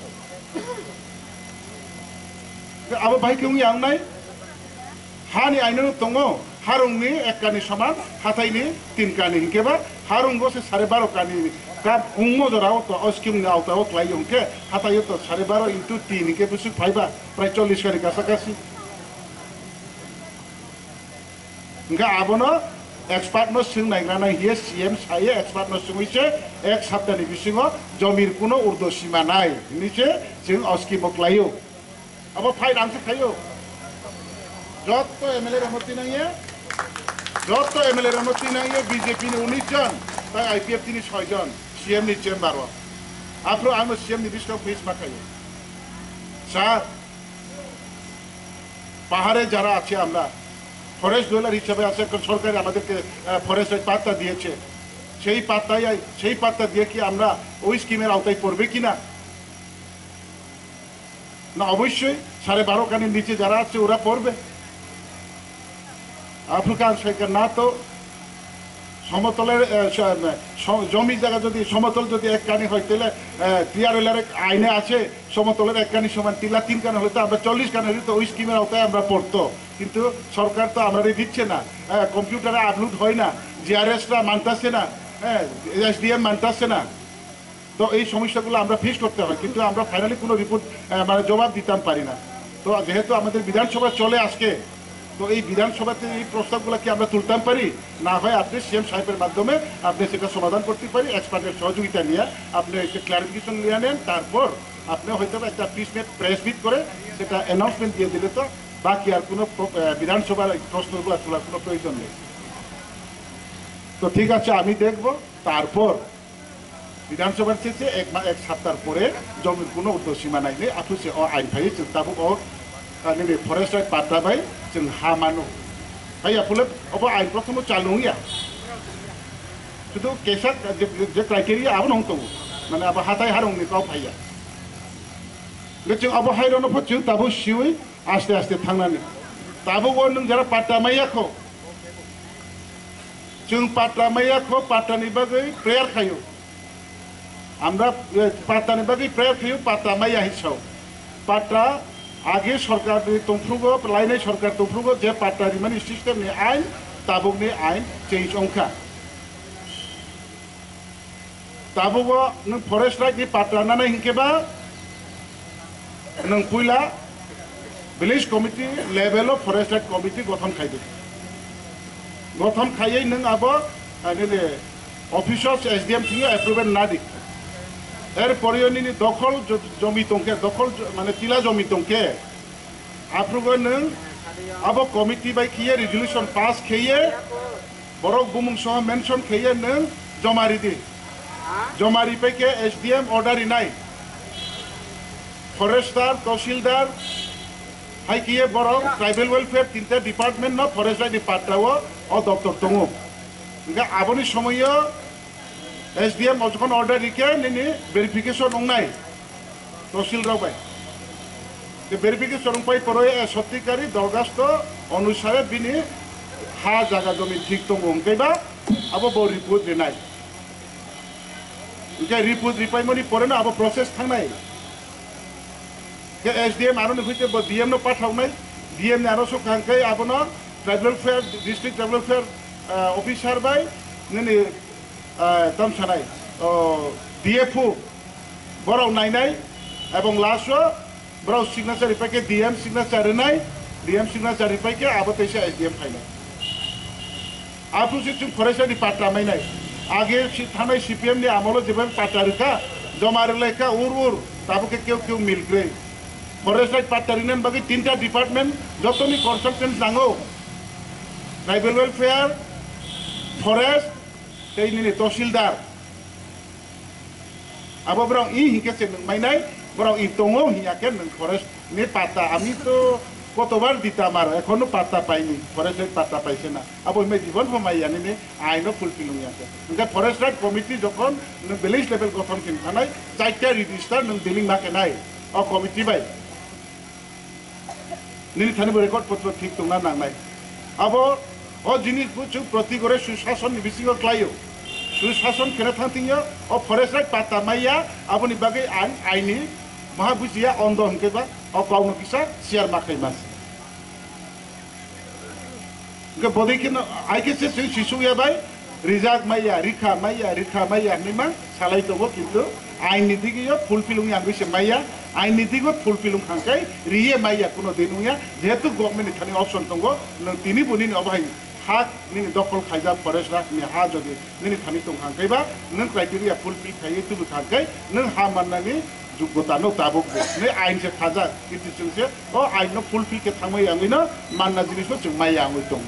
अब भाई केउ यांनाय हानि आइनो दङ हारुंनि 1 कानि समान हाथायनि 3 कानि केबा हारुंगो से 12.5 कानि का उंगो जराव तो स्कीम ने आवताव क्लाइ उनके हाथायो तो 12.5 into 3 के बुसु फाइबा प्राय 40 कानि कासाकासि इनका आबनो एक्सपार्ट न सिं नायग्रानाय हिए सीएम साये एक्सपार्ट न सिंइसे एक सप्ताहनि बिसिङो जमिर कुनो उर्दो सीमा नाय निचे जों स्कीम क्लाइयो अब फाइल आंसो खायो जत एमएलए रमति नाइए जत एमएलए रमति नाइए बीजेपी नि 19 जन ताई आईपीएफ नि 6 जन सीएम नि चेम्बार आफ्रो आङो सीएम नि बिस्ताव फेस माखायो স্যার পাহাড়ে যারা আছে আমরা ফরেস্ট ডোলার হিসেবে আছে সরকার আমাদেরকে ফরেস্ট পাত্তা দিয়েছে সেই পাত্তা দিয়ে কি আমরা ওই স্কিমের আওতায় পড়বে কিনা না অবশ্যই 12.5 কানির নিচে যারা আছে ওরা পড়বে আফ্রিকান সরকার না তো সমতলের জমি জায়গা যদি সমতল যদি 1 কানি হয় তাহলে টিআরএলআর আইনে আছে সমতলের 1 কানি সমান 3 কানি হলে তো আমরা 40 কানি হলে তো ওই স্কিমের আওতায় আমরা পড়তো কিন্তু সরকার তো আমাদের দিচ্ছে না কম্পিউটারে আপলোড হয় না জিআরএসটা মানতাছে না এসডিএম মানতাছে না তো এই সমস্যাগুলো আমরা ফেস করতে হয়, কিন্তু আমরা ফাইনালি কোনো রিপোর্ট মানে জবাব দিতাম পারি না। তো যেহেতু আমাদের বিধানসভা চলে আজকে, তো এই বিধানসভাতে এই প্রস্তাবগুলো কি আমরা তুলতাম পারি, না হয় আপনি সিএম সাহেবের মাধ্যমে আপনি সেটা সমাধান করতে পারি, এক্সপার্টের সহযোগিতা নিয়ে আপনি একটা ক্লারিফিকেশন নিয়ে নেন, তারপর আপনি হয়তো একটা প্রেস মিট করে সেটা অ্যানাউন্সমেন্ট দিয়ে দিলে তো বাকি আর কোনো বিধানসভার প্রশ্নগুলো তোলার কোনো প্রয়োজন নেই। তো ঠিক আছে, আমি দেখব। তারপর বিধানসভার শেষে এক সপ্তাহ পরে জমির কোনো উর্ধ্বসীমা নাই নেই আফুসে ও আইন ফাই তাবো ও फरेस्ट राइट पाता भाई जों हा मानो भाई आफुले अब आइन प्रथम चालू या शुद्ध केसा जे क्राइटेरिया अब नंग तो माने अब हाथाय हारंग नि गाव फाइया जों अब हाइरनो फचु ताबो सिउइ आस्ते आस्ते थांनानै ताबो वो नों जरा पाटा मायाखौ जों पाटा मायाखौ पाटानि बागै प्रेयार खायो আমরা पाटानि बागै प्रेयार खायो पाटा माया हिसाब पाटा आगे सरकार तंफ्रुगो लाइनाय सरकार तंफ्रुगो जे पाटारि माने सिस्टेम नि आइन ताबुकनि आइन चेंज अंखा ताबुगो नों फरेस्ट राइट नि पाटा नानै हिंकेबा नों पुइला village committee level of forest right committee गठन खाइदो गठन खायै नों आबो आने ऑफिसर्स एसडीएम थिङो एप्रुवल ना दि एर परियनि दखल जमी तंके दखल माने तिला जमी तंके आप्रुगो नों अब कमिटी बाय खिये रेजोल्यूशन पास खिये बरक बुमुं सह मेंशन खिये नों जमारि दि जमारि पैके एसडीएम ऑर्डर इनाय फरेस्टर तहसीलदार हाई किए बरक ट्राइबल वेलफेयर तीनटा डिपार्टमेंट न फरेस्ट डिपार्टमेंटआव और दफ्तर दङ इनका आबनि समय एसडीएम जखन ऑर्डर दिखे निनि वेरिफिकेशन अंनाय tehsildar by the verification pai poroy সত্যিকারী দরখাস্ত অনুসারে বিনি হা জায়গা জমি ঠিক তো অঙ্কেবা আবো ব রিপোর্ট দিনাই যে রিপোর্ট রিপাইমনি পরে না আবো প্রসেস থাকনাই যে এসডিএম আরো হইতে ডিএম নো পাঠাওনাই ডিএম নে আরো সকাঙ্কাই আবনো tribal welfare district tribal welfare officer by নিনি তামসানাই ডিএফও বড় নাইনাই এবং লাস্ট ब्राउ सिग्नेचर रिपाइके डीएम सिग्नेचर नाय डीएम सिग्नेचर रिपाइके आबो तैसे एसडीएम फाइनाल आफुसे जों फरेस्ट डिपार्टमेन्ट नाय आगे थानाय सीपीएम नि आमलो जेबो पाटारिका जमारलायका उर ताबोके केउ मिलग्रे फरेस्ट डिपार्टमेन्ट बागै तीनटा डिपार्टमेन्ट जतनि कन्सल्टेंट नांगौ ट्राइबल वेलफेयर फरेस्ट दैनि तहसीलदार आबो ब्राउ इ हिकेसे माइनाय बराव इतोंगो हियाके नों फरेस्ट ने पाता आमी तो कतबार दिता मार एखोनो पाता पाइनि फरेस्ट पाता पाइसे ना अब मे जीवन हमायानि ने आइनो फुलफिलिं याके ओंका फरेस्ट राइट कमिटी जखन नों विलेज लेवल गठन खिनखानाय चाइटा रेजिस्टार नों बिलिं माके नाय अ कमिटी बाय निनि थानि रेकर्ड पत्र ठीक दंना नांनाय अब अ जिनिस बुचु प्रति गरे सुशासन बिसिङो क्लायो सुशासन केना थांथियो अ फरेस्ट राइट पाता माइया आबनि बागै आइनि महाबुजिया अंदो हंकेबा अ गावनो किसा शेयर माखै मास गे बदैकिन आइकेसे सिसुया बाय रिजाक माइया रिखा माइया निमा सालाय दबो किन्तु आइनि दिगियो फुलफिलिं आंबिसे माइया आइनि दिगो फुलफिलिं खांकाय रिये माइया कोनो दिनुया जेहेतु गवर्नमेंट थानि ऑप्शन दंगो नों तिनि बुनि अबाय हा निनि दखल खायजा फरेस्ट राखनि हा जदि निनि थानि दं खांकायबा नों क्राइटेरिया फुलफिल खायै तुबु खांकाय नों हा माननानि যোগ্যতা নো তাবুক ने आइन से खाजा किति जोंसे ओ आइन नो फुलफिल के थांमै आंगैनो मानना जिनिसखौ जों माइ आंगै दं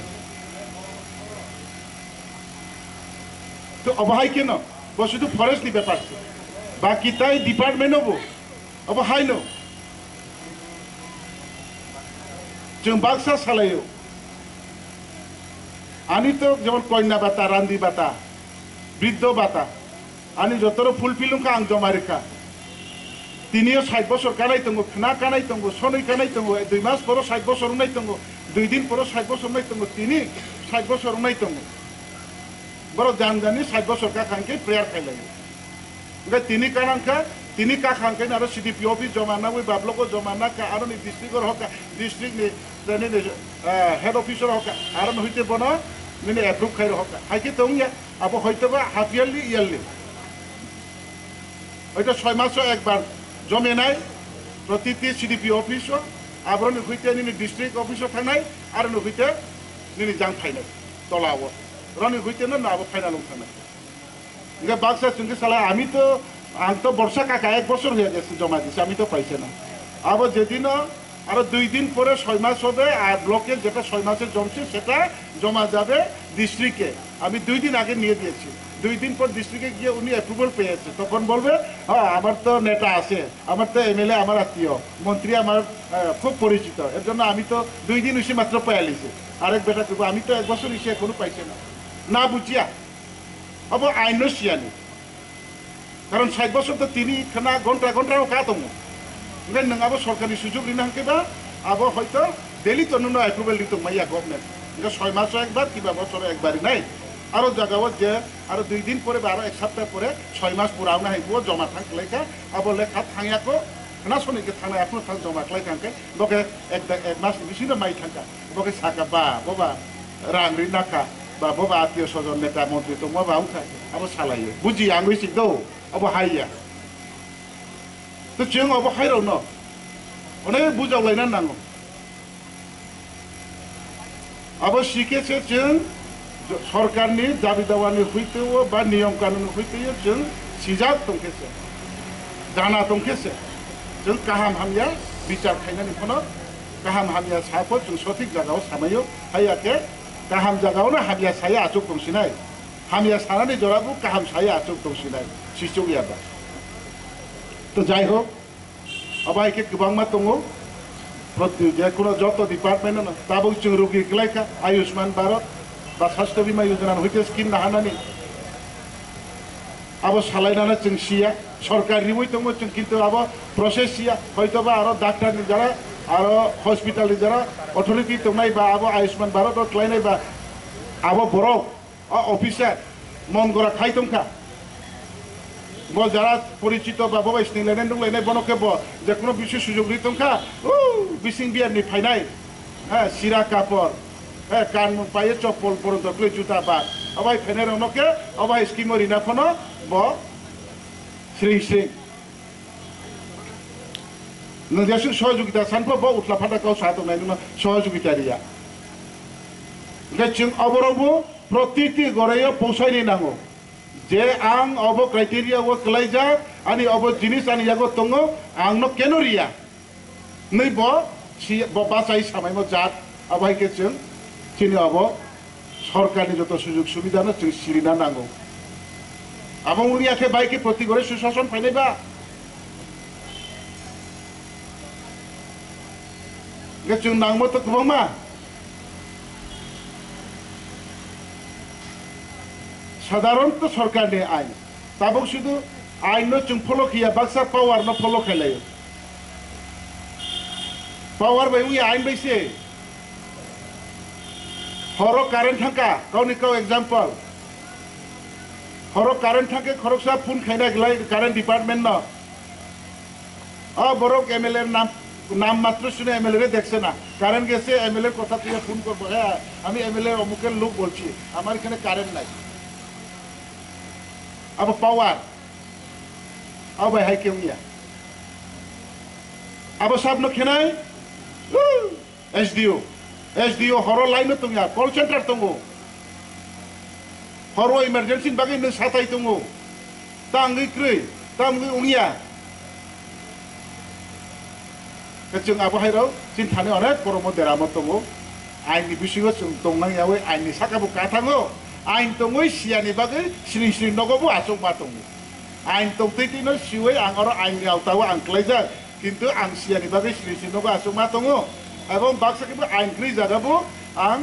तो अबहाय केनो बसुदु फरेस्ट नि ब्यापार बाकी ताइ डिपार्टमेन्ट नबो अब हायनो जों बाक्सा सालायो आनी तो जेमन कन्या बाता रान्दी बाता बृद्ध बाता आनी जतरो फुलफिल का आं जमारिका तिनियो 60 बছর কানাই তঙ্গো খানা কানাই তঙ্গো সনই কানাই তঙ্গো 2 মাস পর 60 বছর নাই তঙ্গো 2 দিন পর 60 বছর নাই তঙ্গো তিনি 60 বছর নাই তঙ্গো বড় জানি 60 বছর কা খানকে প্রেয়ার খাইলাই গে তিনি কানাঙ্কা তিনি কা খানকে না সিডিপি অফিস জমানা ওই বাবলকো জমানা কা আর নি ডিস্ট্রিক্টর হকা ডিস্ট্রিক্ট নি জানি হেড অফিসার হকা আর হইতে বনা নি এপ্রুভ খাইর হকা হাইকে তঙ্গিয়া আবো হয়তোবা হাফ ইয়ারলি ওইটা 6 মাসও একবার জমে নাই প্রতিটি সিডিপি অফিসও আবার হইতে নিনি ডিস্ট্রিক্ট অফিসও থানায় আর হইতে নিনি জাং ফাইনাল তলাও রনি হইতে না আবার ফাইনাল থানায় ইংকা বাক্সা চুঙ্কি সালা আমি তো আং তো বর্ষা কাকা 1 বছর হয়ে গেছে জমা দিছি আমি তো পাইছে না আবার যেদিনও আরো 2 দিন পরে 6 মাস হবে আর ব্লকে যেটা 6 মাসে জমছে সেটা জমা যাবে ডিস্ট্রিক্টে আমি 2 দিন আগে নিয়ে দিয়েছি 2 দিন পর ডিস্ট্রিক্টে গিয়ে উনি অ্যাপ্রুভাল পেয়েছে তখন বলবে হ্যাঁ আমার তো নেতা আছে আমার তো এমএলএ আমার আত্মীয় মন্ত্রী আমার খুব পরিচিত এর জন্য আমি তো 2 দিন এসে মাত্র পেয়ালিছি আরেক বেটা করবো আমি তো 1 বছর এসে এখনো পাইছে না না বুঝিয়া अब आइन सियानी कारण 60 বছর তো তিনি খানা ঘন্টা ঘন্টাও কাতম ओंखाय नोंआबो सरकारनि सुजुग लिनो हांखैबा आबो हयतो डेली तो नुनो एप्रुवेल दितो माइया गभर्नमेंट ओंखाय 6 मास एकबार किबा बছর একবারই নাই आरो জায়গাও যে आरो 2 दिन পরে বা আরো 1 সপ্তাহ পরে 6 মাস পুরাও না হইবো জমা থাকলেকা আবো লেখা থাঙ্গাকো না শনিকে থাঙ্গা এখন থাক জমা খাইকাंके বকে এক মাস বিশিনো মাই থাঙ্গা বকে সাকা বা বাবা রাংরি নাকা বা বাবা আত্মীয় স্বজন নেতা মন্ত্রী তো মাবা উঠায় আবার সালাইयो বুঝি আঙ্গুই শিখদো আবার হাইয়া তো जों আবার হাইরাও ন অনেক বুঝাওলাইনা নাঙ্গো আবার শিখেছে जों সরকারनि দাবি দাওয়াनि হইতেও বা নিয়ম কানুন হইতেও जों সিজাব দंखेছে জানা দंखेছে जों गाहाम हामया বিচার खायनानि फनो गाहाम हामया साफो जों सঠিক জায়গাও सामायो हायाके गाहाम जागावनो हामिया साया आचुक दंसिनाय हामिया सानानै जराबो गाहाम साया आचुक दंसिनाय सिस्टम गैयाबा तो যাই হোক अबायके गोबां मा दङ प्रति जेखुनु যত डिपार्टमेन्ट न ताबो जों रोगि गलायखा आयुष्मान भारत बा स्वास्थ्य बीमा योजना हइते स्किम नाहानानै आबो सालायनानै जों सिया सरकारनि बय दङ जों किन्तु आबो प्रसेस सिया हयतोबा आरो डाक्टारनि जारा आरो हस्पिटाल जरा अथरिटी दंनाय बा आबो आयुष्मान भारत क्लाइनाय बा आबो बरक अफिसार मन गरा खाइ दंखा ब जारा परिचित बा बाबा स्निलायनाय दंलायनाय बनके ब जेखुनु बिसि सुजुग रि दंखा बिसिं बियारनि फायनाय हा सिरा कापर हा कान पाये चप्पल पर्यन्त क्ले जुता बा अबाय फायनाय रनके अबाय स्किम रिना फनो ब श्री श्री नोंदेसुं सहयोगिता सानफो ब उठला फाटाकाव साथनाय नुना सहयोगिता रिया ओंखाय जों अबरावबो प्रतिति गरायाव पौसायनो नांगौ जे आं अब क्राइटेरिया वो कलाइजा आनि अब जिनिस आनि यागो दङो आंनो केन रिया नै ब बासाय सामायमो जात अबायके जों तिनि अब सरकारनि जत सुजुग सुबिदा न जों सिरिना नांगौ आबो उनियाखे बायके प्रति गरे सुशासन फायनायबा जों नांगौ तो गोबां मा साधारणत सरकारनि आइन ताबो शुधु आइन जों फलो खिया बाक्सा पावार न फलो खायलायो पावार बाय उइ आइन बायसे हरो कारेन्ट थांका गावनि गाव एग्जाम्पल हरो कारेन्ट थांके खरकसा फुन खायना गलाय कारेन्ट डिपार्टमेंट न बरक एमएलए नाम मात्र শুনে এমএলএ দেখছে না কারেন্ট গেছে এমএলএ কথা তুই ফোন করব হ্যাঁ আমি এমএলএ অমুকের লোক বলছি আমার এখানে কারেন্ট নাই अब पावर अब हाय केउया अब सब न खेनाय एसडीओ हरो लाइन तुंगा कॉल सेंटर तुंगो हरो इमरजेंसी बागै न साथाय तुंगो तांगै क्रै तांगै उनिया जों आबहावायाव जों थानो अनेक गरम देरामत दङ आइननि बिसिङाव जों दंनायाव आइननि साखाबो काथाङो आइन दङै सियानि बागै सिरि सिरि नगबो आसं मा दङ आइन दंथैथिनो सिवै आं आरो आइननि आवताव आं क्लाइजा किन्तु आं सियानि बागै सिरि सिरि नगो आसं मा दङ এবং बाक्साखैबो आइन क्रि जागाबो आं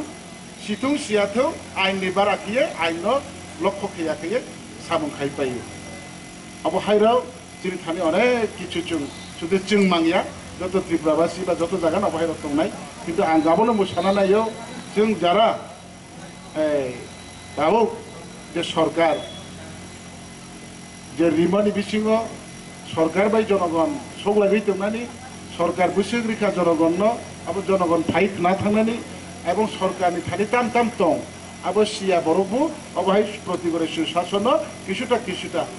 सिथुं सियाथौ आइननि बाराखियै आइन लक्ष्य खैयाखैयै सामुं खायपायो आबहावायाव जों थानो अनेक किछु जों जुदि जों मांगिया যত ত্রিপুরাবাসী বা যত জায়গা অবহেলা দंनाय কিন্তু आं गाबोनो मोसाना नायो जों যারা दाबो जे सरकार जे रिमानि बिसिङाव सरकार बाय जनगण सौलायबाय दंनानै सरकार बैसोग्रिखा जनगणनो आबो जनगण फाइट ना थांनानै এবং सरकारनि थानि ताम ताम दं आबो सिया बरबो अबहाय प्रतिगरे सुशासन কিছুটা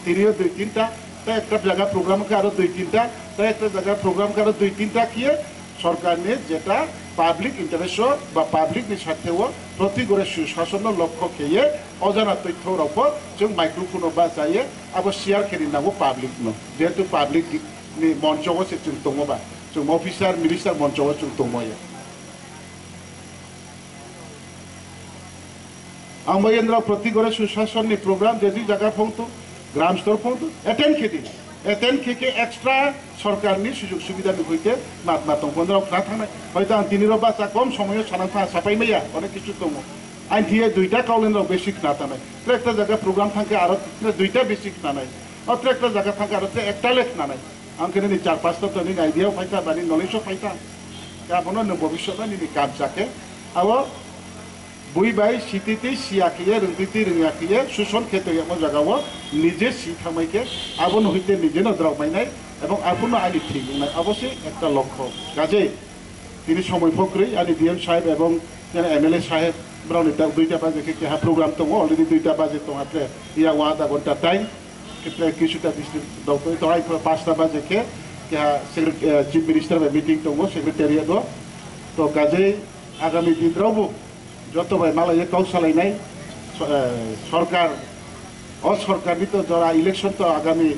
তিনিও 2-3টা তাই একটা জায়গা প্রোগ্রামকে আরো 2-3টা তাই একটা জায়গা প্রোগ্রামকে আরো 2-3টা কিয়ে সরকার নিয়ে যেটা পাবলিক ইন্টারেস্ট বা পাবলিক স্বার্থেও প্রতি গড়ে সুশাসন লক্ষ্য খেয়ে অজানা তথ্যর ওপর जों মাইক্রোফোন বা যাইয়ে আবার শেয়ার খেলিনাंगौ পাবলিক नो যেহেতু পাবলিক नि মঞ্চও से जों दङबा जों अफिसार मिनिस्टार मञ्चआव जों दङयो आं महेन्द्र प्रति गरे सुशासन प्रोग्राम जे जगह फंतु ग्राम स्तर फंतु एटेन खेके एक्सट्रा सरकार सुजुग सुविधा नुहैते मात मातों पंद्रह ना थांनाय हयतो आं दिनै बासा कम समय सानांफा साफायमैया अनेक किछु दङ आं थिए दुइटा काउलेन्डर बेसिक ना थानाय ट्रेक्टर जगह प्रोग्राम थांके आरो दुइटा बेसिक नानाय और ट्रेक्टर जगह थांके आरो एकटा लेख नानाय आं केने नि 4-5टा तो नि आइडिया फाइता बानि नलेज फाइता गाबनो न भविष्यत नि काम जाके आव बुई बाई सिटीते सियाखिए रंगतीते रंगाखिए सुसन खेतया म जगाव निजे सिखामायके आबो नहिते निजे न द्रावमायनाय एबं आबुन आनि थिगुनाय अवश्य एकटा लक्ष्य गाजे তিনি সময় ফকরি আনি ডিএম সাহেব এবং এমএলএ সাহেব ব্রাউনি তা 2টা বাজে কে হা প্রোগ্রাম তো অলরেডি 2টা বাজে তো আপনি ইয়া ওয়াদা ঘন্টা টাইম কিতলে কিছুটা ডিস্ট্রিক্ট দাও তো আই 5টা বাজে কে হা চিফ মিনিস্টার মিটিং তো সেক্রেটারিয়েট তো গাজে আগামী দিন রাবো যত ভাই মালায় কাউ চালাইনাই সরকার অসরকারি তো যারা ইলেকশন তো আগামী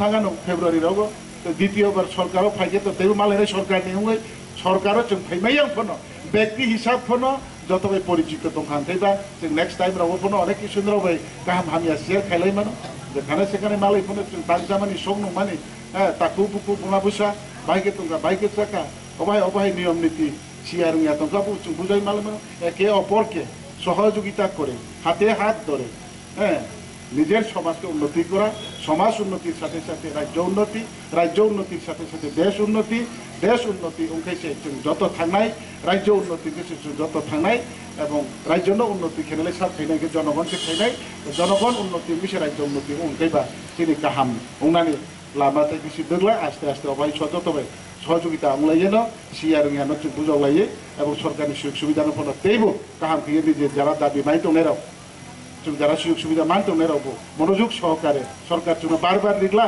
থাকানো ফেব্রুয়ারি রাব তো দ্বিতীয়বার সরকারও ফাইকে তো তেও মালায় সরকার নিয়ে সরকারও जों फैमायाव फनो व्यक्ति हिसाब फनो যত ভাই পরিচিত দোকান থাইবা जों नेक्स्ट टाइम রাব फनो অনেক কিছু রাবাই গাহাম হামিয়া শেয়ার খাইলাই মানো যেখানে সেখানে মালাই ফনো जों বাগজামানি সংনো মানে তাকু বুকু বুনা বুসা বাইকে তোঙ্গা বাইকে চাকা অবাই নিয়ম নীতি সিয়ারিয়া তোঙ্গা जों বুঝাই মালে মানো একে অপরকে সহযোগিতা করে হাতে হাত ধরে নিজের সমাজকে উন্নতি করা সমাজ উন্নতির সাথে সাথে রাজ্য উন্নতির সাথে সাথে দেশ উন্নতি ওখানে যত থানায় রাজ্য উন্নতি যত থানায় এবং রাজ্য উন্নতি খেলে সার খাইনাইকে জনগণকে খাইনাই জনগণ উন্নতি মিশে রাজ্য উন্নতি উনকাইবা তিনি গাহাম উনানি লামাতে বেশি দেখলা আস্তে আস্তে অবাই যত ভাই সহযোগিতা আমলাইয়েন সিয়ারিয়ানো বুঝাওলাইয়ে এবং সরকারি সুযোগ সুবিধার ফলে তেইব গাহাম খেয়ে যে যারা দাবি মাই দনেরাও जों যারা সুযোগ সুবিধা মানতে নেরাবো মনোযোগ সহকারে সরকার জন্য বারবার লিখলা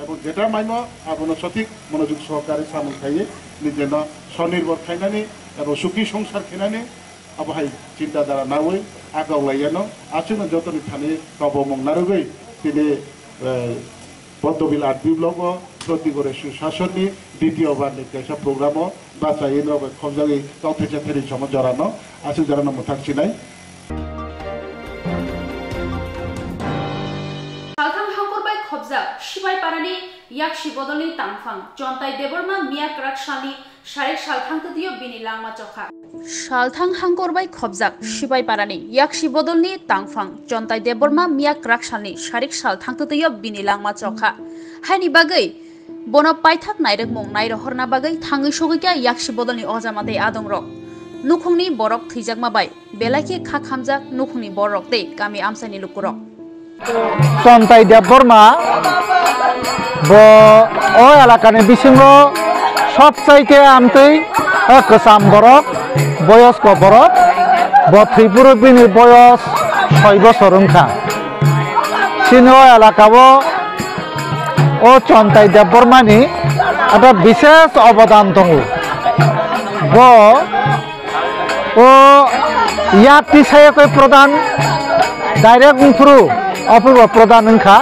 এবং যেটা মাইনো আবনো সঠিক মনোযোগ সহকারে সামল খাইয়ে নিজেন স্বনির্ভর খাইনানি এবং সুখী সংসার খেনানি আবহাই চিন্তাধারা না হই আগাওলাইয়ানো আসুন যতনি থানে কবমং নারুগৈ তিনি পদ্মবিল আর্ট বিপ্লব প্রতি করে সুশাসননি দ্বিতীয়বার নির্দেশা প্রোগ্রামও বাচ্চাই রবে খবজাগি কাউথেচা ফেরি সম জড়ানো আসুন জড়ানো মোথাকছি নাই खबजा शिबाय पारानि याक्षि बदलनि तांफां जन्ताय देबरमा मियाक राखसालनि शारिक सालथांतदियो बिनि लांमा चखा सालथां हांगरबाय खबजाक शिबाय पारानि याक्षि बदलनि तांफां जन्ताय देबरमा मियाक राखसालनि शारिक सालथांतदियो बिनि लांमा चखा हानि बागै बनो पाइथाक नायरक मं नायरहरना बागै थाङै सगैका याक्षि बदलनि अजामादै आदंरक नुखुंनि बरक थैजाकमाबाय बेलाखि खाखामजाक नुखुंनि बरक दे गामि आमसानि लुकुरक চন্তাই দেববর্মা ও এলাকানি বিসিঙ্গ সবচাইতে আমতৈ গোসাম বরক বয়স্ক বরক ত্রিপুরবিনী বয়স 6 বছর ওংখা সিনো এলাকাও ও চন্তাই দেববর্মানি একটা বিশেষ অবদান দङ ও ইয়াতি সায়কৈ প্রধান ডাইরেক্ট উনফুরু অপূর্ব প্রধান ওংখা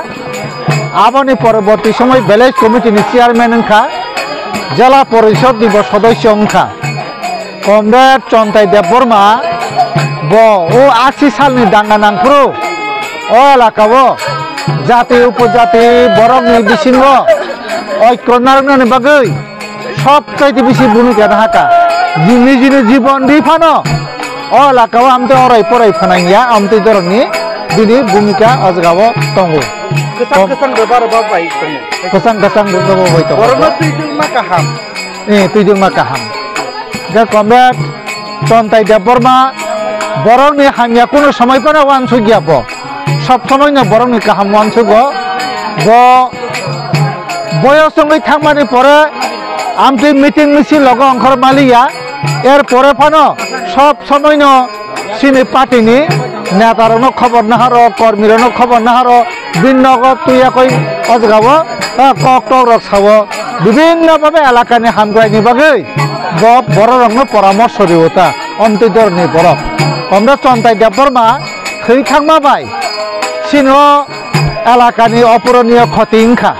আবনি পরবর্তী সময় ভিলেজ কমিটিনি চেয়ারম্যান ওংখা জেলা পরিষদ নিব সদস্য ওংখা কমরেড চন্তাই দেববর্মা ও 80 সালনি দাঙ্গা নাংফুরু ও এলাকাও জাতি উপজাতি বরংনি বিসিঙ্গ ঐক্য নারংনি বাগৈ সবচাইতে বেশি ভূমিকা রাখা নিজিনি জীবন দি ফানো ও এলাকাও আমতে অরাই পরাই ফানাইয়া আমতে ধরনি দিনে ভূমিকা আজগাও দङ কেসাং বেবার বাই কেসাং বেবার হইতো বরনা তুইজুংমা কাহাম তুইজুংমা কাহাম যে কমরেড চন্তাই দেববর্মা বরংনি হামিয়া কোনো সময় পরে ওয়ানসু গিয়াব সব সময় না বরংনি কাহাম ওয়ানসু গো বয়স সঙ্গে থাকমানি পরে আমতে মিটিং মিছিল লগ অংখর মালিয়া এর পরে ফানো সব সময় ন সিনি পার্টিনি নেতারও খবর নাহার কর্মীরও খবর নাহার বিনগর তুইয়াকই অজগাবো কক্টরক সাবো বিভিন্নভাবে এলাকানি হামগ্রাইনি বাগৈ বড় রঙ পরামর্শ দিওতা অন্তিদরনি বড় আমরা চন্তাই দেববর্মা থৈ থাকমা বাই সিনো এলাকানি অপূরণীয় ক্ষতি ইংখা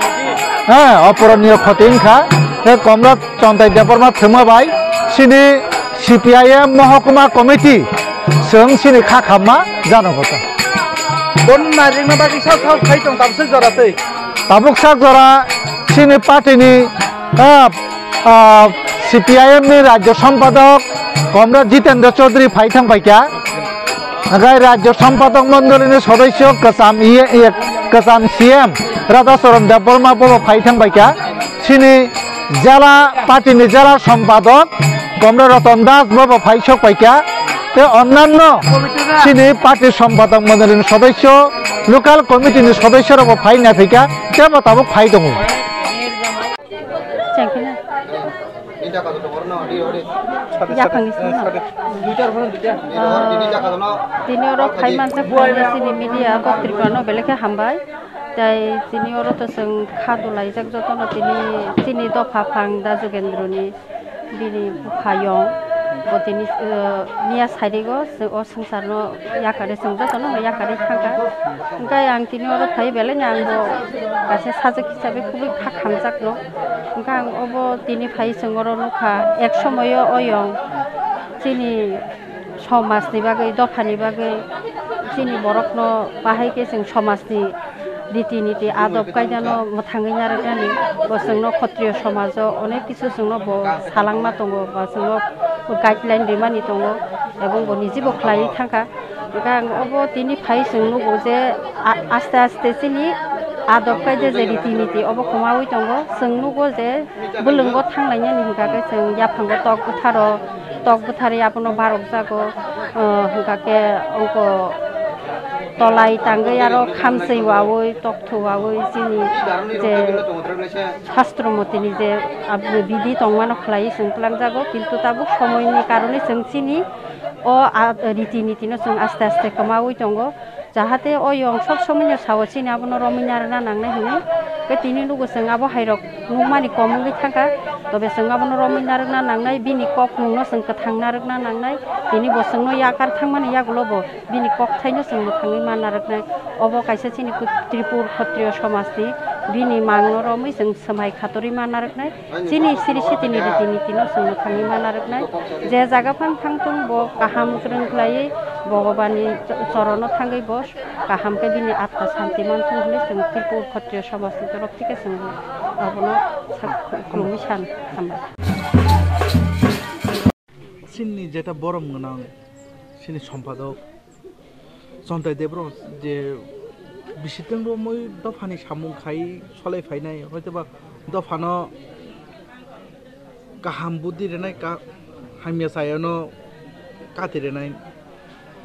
হ্যাঁ অপূরণীয় ক্ষতি ইংখা কমরা Chantai Debbarma থৈমা by Sini CPIM মহকুমা কমিটি जों सिनि खाखामा जानो কথা কোন মারিংনা বাকি সব ফাইটং তাবসে জরাতে তাবুকসাক জরা সিনি পার্টিনি CPIM नि राज्य सम्पादक कमरेड जितेन्द्र चौधरी फाइथां बाइका नागाय राज्य सम्पादक मण्डलीनि सदस्य कसाम CM राधाचरण देबबर्मा बो फाइथां बाइका सिनि जिला पार्टीनि जिला सम्पादक कमरेड रतन दास बो फाइसक बाइका অন্যান্য চিনি পার্টির সম্পাদক মন্ডলীর সদস্য লোকাল কমিটির সদস্যরা ফাই না ফিকা কেবা তাবো ফাই দङ তিনিওর ফাই মানছে চিনি মিডিয়া পত্রিকানো বেলেগে হামবাই তাই তিনিওর তো जों খাদুলাই যাক যতন তিনি চিনি দফা ফাং দা যোগেন্দ্রনি बिनि बुफायं बदिनि निया साइडिगो ओ संसारनो याकारे संजा तनो याकारे थांगा ओंखाय आं तिनि अर थाइ बेलेनि आंबो गासे साजक हिसाबै खुबै खामजाकनो ओंखाय आं अबो तिनि फाइ संगर नुखा एक समय अयं तिनि समाजनि बागै दफानि बागै तिनि बरकनो बाहायके जों समाजनि रीति नीति आदब कायदानो मोथाङै नारगानि जोंनो क्षत्रिय समाजाव अनेक किसु जोंनो सालांमा दङ बा जोंनो गाइडलाइन दैमानि दङ एबं बनि जिबो ख्लायै थांखा ओंखाय आं अबो तिनि फाइ जोंनो जे आस्ते आस्ते जोंनि आदब कायदा जे रीति नीति अबो खमावै दङ जोंनो जे बोलोंगो थांनायनि हिंगाके जों याफांगो तक बुथारि आपनो भारत जागो हिंगाके अंक तलाई तांगै आरो खामसै वावै तक्थ वावै जिनि जे शास्त्र मतेनि जे बिदि तंमानो खलाय जोंख्लां जागो किन्तु ताबो समयनि कारणे जों सिनि अ रीति नीतिनो जों आस्ते आस्ते कमावै दङ जाहाथे अयं सब समयनो सावसिनि आबनो रमिनारना नांनाय हनै बे तिनि लुगो जों आबो हाइरक नुमानि कमगै थांगा तबे जों आबनो रमिनारना नांनाय बिनि कक नुनो जों थांनारना नांनाय बिनि बसंनो याकार थांमानि यागलबो बिनि कक थाइनो जों थाङै मानारनाय अबो कायसे सिनि त्रिपुर क्षत्रिय समाजनि बिनि मांनो रमै जों समाय खातरि मानारनाय सिनि सिरि सितिनि रीति नीतिनो जों थाङै मानारनाय जे जागाफान थांथों ब गाहाम ग्रोंख्लायै भगवाननि चरण थाङै बस गाहामके बिनि आत्मा शान्ति मानथों होनै जों त्रिपुर क्षत्रिय समाजनि तरफ थिके जों आबनो खुलुमि सान हामबाय सिनि जेटा बरम गोनां सिनि सम्पादक चन्ताय देब्र जे बिसितों रमै दफानि सामुं खाय सलायफायनाय हयतोबा दफानो गाहाम बुद्धि रेनाय का हामिया सायानो कातिरेनाय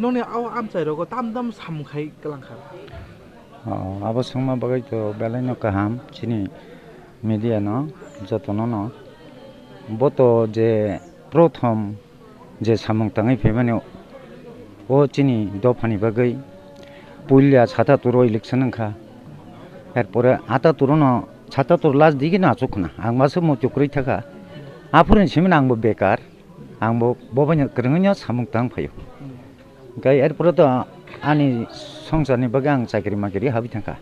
नने आव आमचायरगो ताम सामखाय गलांखा अब संमा बगै तो बेलायनो काहाम चिनि मीडिया न जतनो न बतो जे प्रथम जे सामुं ताङै फेमाने ओ चिनि दफानि बगै पुलिया छाता तुरो इलेक्शन अंखा एरपरे आता तुरो न छाता तुर लाज दिगि ना चुकना आंबासो मचुक्रै थाखा आफुरनि सिमन आंबो बेकार आंबो बबायनो ग्रोङैनो सामुं तां फायो गाय एरपरे तो आनि संसारनि बगै आं चाकरि माकरि हाबि थांखा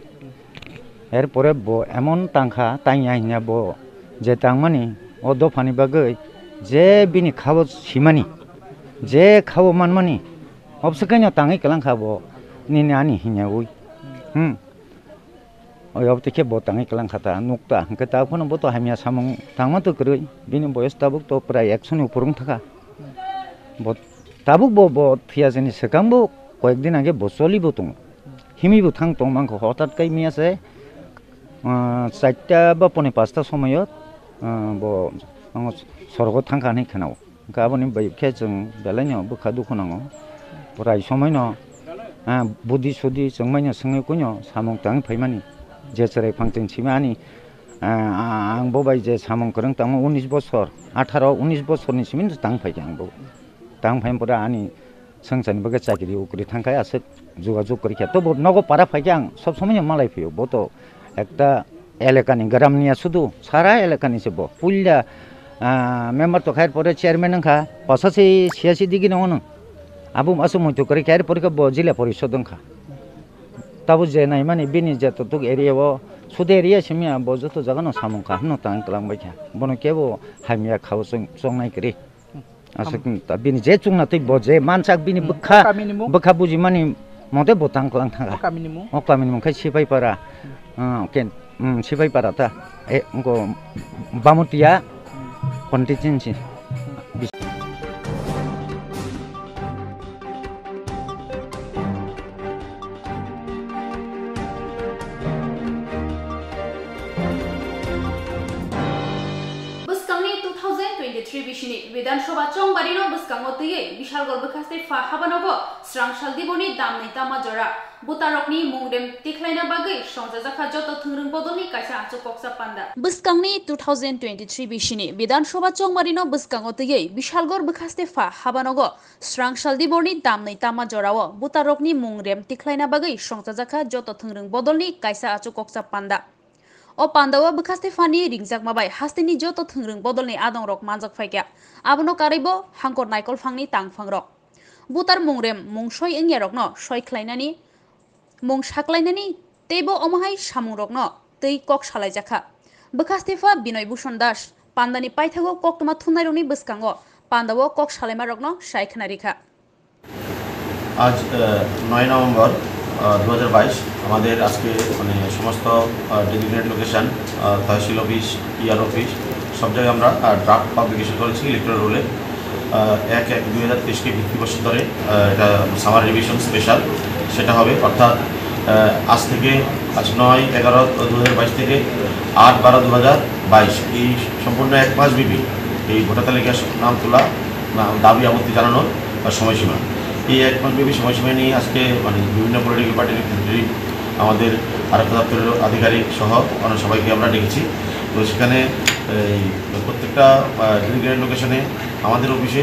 एरपरे ब एमन तांखा ताइया हिया ब जे तांमानि ओ दफानि बगै जे बिनि खाबो सिमानि जे खाबो मानमानि अबसकैनो ताङै कलांखा ब निने आनि हिया उइ अब तके ब ताङै कलांखा ता नुक्ता हंके ताफोन ब तो हामिया सामुं तांमा तो गरै बिनि बयस ताबुक तो प्राय 100 नि उपरं थाखा ब ताबुक ब थिया जनि सकांबो कयेकदिन आगे बसलिबो दङ हिमिबो थां दं मांखौ हठात काई मियासे 4टा बा 5टा समयत ब सरग थांखानै खानाव गाबोनि बैखे जों बेलायनो बोखा दुखु नांगौ प्राय समयनो बुद्धि सुद्धि जोंमायनो सोङै कुनो सामुं तां फैमानि जे सरै फांथिं सिमानि आं बबाय जे सामुं करं तां 19 बोसोर 18 19 बोसोरनि सिमिन तां फैदों आंबो तां फैमपुरा आनि संसारनि बागै चाकरी उकरी थांखाय आसे যোগাযোগ করি তো নগো পারা ফাইকে আং সব সময় মালাই ফিও বতো একটা এলাকানি গ্রামনিয়া শুধু সারা এলাকানি সব পুল্লা মেম্বার তো খায়ের পরে চেয়ারম্যান খা পাশাসি সিয়াসি দিকে নং আবু মাসু মইতো করে খায়ের পরে জিলা পরিষদ খা তাবো যে নাই মানে বিনি যে তো এরিয়া শুধু এরিয়া সিমিয়া বজত জাগানো সামং খা হনো তাং কলাংবাই খা বনো কেবো হামিয়া খাও সংনাই করি আসলে বিনি যে চুংনা তুই বজে মানসাক বিনি বখা বুঝি মানে মতে বতাং কলাং থাকা কামিনি মুখ সিপাই পারা কেন সিপাই পারা তা বামুটিয়া কন্টিজেন্সি বিশিনি বিধানসভা চংবাড়িনো বসকাঙ্গ তৈয়ে বিশালগড় বখাস্তে ফা হাবানগো স্রাংশাল দিবনি দামনি তামা জরা বুতারকনি মুংদেম টিखलायना बागै সংজাজাखा যত থংরং বদলনি কাইসা আচু কক্সা পান্ডা বসকাংনি 2023 বিশিনি বিধানসভা চংবাড়িনো বসকাঙ্গ তৈয়ে বিশালগড় বখাস্তে ফা হাবানগো স্রাংশাল দিবনি দামনি তামা জরাও বুতারকনি মুংদেম টিखलायना बागै সংজাজাखा যত থংরং বদলনি কাইসা আচু কক্সা পান্ডা O pandawa bekaste fani ringjak mabai hastini joto thungrung bodolni adong rok manjak faikya abono karibo hangkor naikol phangni tangphang rok butar mungrem mungsoi engya rok no soi khlainani mung saklainani tebo omahai samung rok no tei kok salai jakha bekaste fa binoy bhushan das pandani paithago koktwma thunai rokni boskango pandawo kok salaima rok no saikhnari rikha আজ 9 November 2022 আমাদের আজকে মানে সমস্ত designated location tehsil office ইয়ার office সব জায়গায় আমরা draft publication করেছি electoral রোলে 1/1/2023 কে ভিত্তিবর্ষ ধরে এটা সামার রিভিশন স্পেশাল সেটা হবে অর্থাৎ আজ থেকে আজ 9/11/2022 থেকে 8/12/2022 এই সম্পূর্ণ এক মাস ব্যাপী এই ভোটার তালিকার নাম তোলা দাবি আপত্তি জানানোর সময়সীমা এই এক মাস ব্যাপী সময়সীমা নিয়ে আজকে মানে বিভিন্ন পলিটিক্যাল পার্টির নেতৃত্ব আমাদের আরক্ষা দপ্তরের আধিকারিক সহ অনেক সবাইকে আমরা ডেকেছি তো সেখানে এই প্রত্যেকটা ডেডিকেটেড লোকেশনে আমাদের অফিসে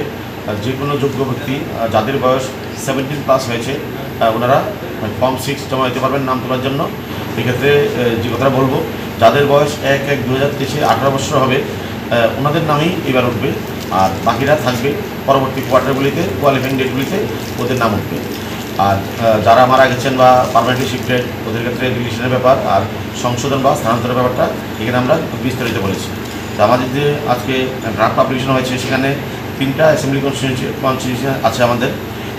যে কোনো যোগ্য ব্যক্তি যাদের বয়স 17+ হয়েছে ওনারা ফর্ম 6 জমা দিতে পারবেন নাম তোলার জন্য এক্ষেত্রে যে কথাটা বলবো যাদের বয়স 1/1/2023 18 বছর হবে ওনাদের নামই এবার উঠবে আর বাকিরা থাকবে পরবর্তী কোয়ার্টারগুলিতে কোয়ালিফাইং ডেটগুলিতে ওদের নাম উঠবে আর যারা মারা গেছেন বা পার্মানেন্টলি শিফটেড ওদের ক্ষেত্রে রিলেশনের ব্যাপার আর সংশোধন বা স্থানান্তরের ব্যাপারটা এখানে আমরা বিস্তারিত বলেছি তো আমাদের যে আজকে ড্রাফট পাবলিকেশন হয়েছে সেখানে 3টা অ্যাসেম্বলি কনস্টিটিউয়েন্সি আছে আমাদের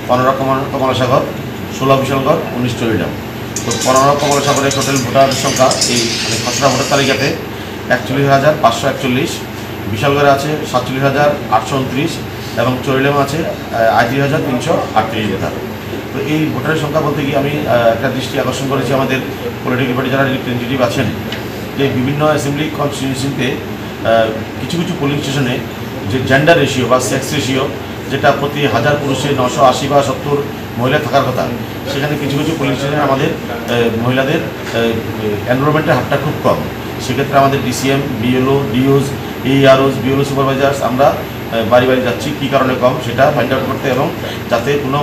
15 কমলাসাগর 16 বিশালগড় 19 চরিডাম তো 15 কমলাসাগরের টোটাল ভোটার সংখ্যা এই মানে খসড়া ভোটার তালিকাতে 41,541 বিশালগড়ে আছে 47,829 এবং চরিডামে আছে 38,338 ভোটার তো এই ভোটারের সংখ্যা বলতে গিয়ে আমি একটা দৃষ্টি আকর্ষণ করেছি আমাদের পলিটিক্যাল পার্টি যারা রিপ্রেজেন্টেটিভ আছেন যে বিভিন্ন অ্যাসেম্বলি কনস্টিটিউয়েন্সিতে কিছু কিছু পোলিং স্টেশনে যে জেন্ডার রেশিও বা সেক্স রেশিও যেটা প্রতি 1000 পুরুষে 980 বা 70 মহিলা থাকার কথা সেখানে কিছু কিছু পোলিং স্টেশনে আমাদের মহিলাদের এনরোলমেন্টের হারটা খুব কম সেক্ষেত্রে আমাদের ডিসিএম বিএলও ডিওস এইআরওস বিএলও সুপারভাইজার্স আমরা বাড়ি বাড়ি যাচ্ছি কী কারণে কম সেটা ফাইন্ড আউট করতে এবং যাতে কোনো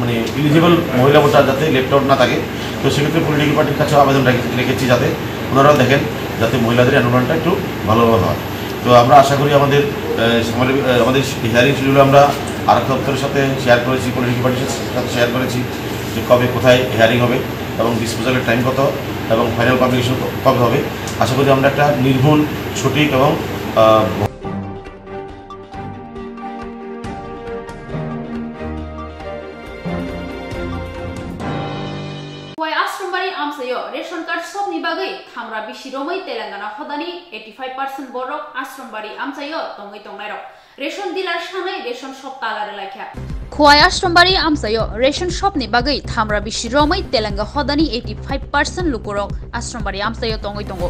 মানে এলিজিবল মহিলা ভোটার যাতে লেফট আউট না থাকে তো সেক্ষেত্রে পলিটিক্যাল পার্টির কাছেও আবেদন রেখেছি যাতে ওনারাও দেখেন যাতে মহিলাদের এনরোলমেন্টটা একটু ভালোভাবে হয় তো আমরা আশা করি আমাদের হিয়ারিং শিডিউল আমরা আরক্ষা দপ্তরের সাথে শেয়ার করেছি পলিটিক্যাল পার্টির সাথে শেয়ার করেছি যে কবে কোথায় হিয়ারিং হবে এবং ডিসপোজালের টাইম কত এবং ফাইনাল পাবলিকেশন কবে হবে আশা করি আমরা একটা নির্ভুল সঠিক এবং রেশন কার্ড সবনি বাগৈ থামরা বিশি রमै তেলেঙ্গানা হদানি 85% বরক আশ্রমবাড়ি আমচাইও তঙ্গৈ তংনাইরক রেশন ডিলার সানাই রেশন সব তালারে লাইখা খোয়াই আশ্রমবাড়ি আমচাইও রেশন সবনি বাগৈ থামরা বিশি রमै তেলেঙ্গা হদানি 85% লুকুরক আশ্রমবাড়ি আমচাইও তঙ্গৈ তঙ্গো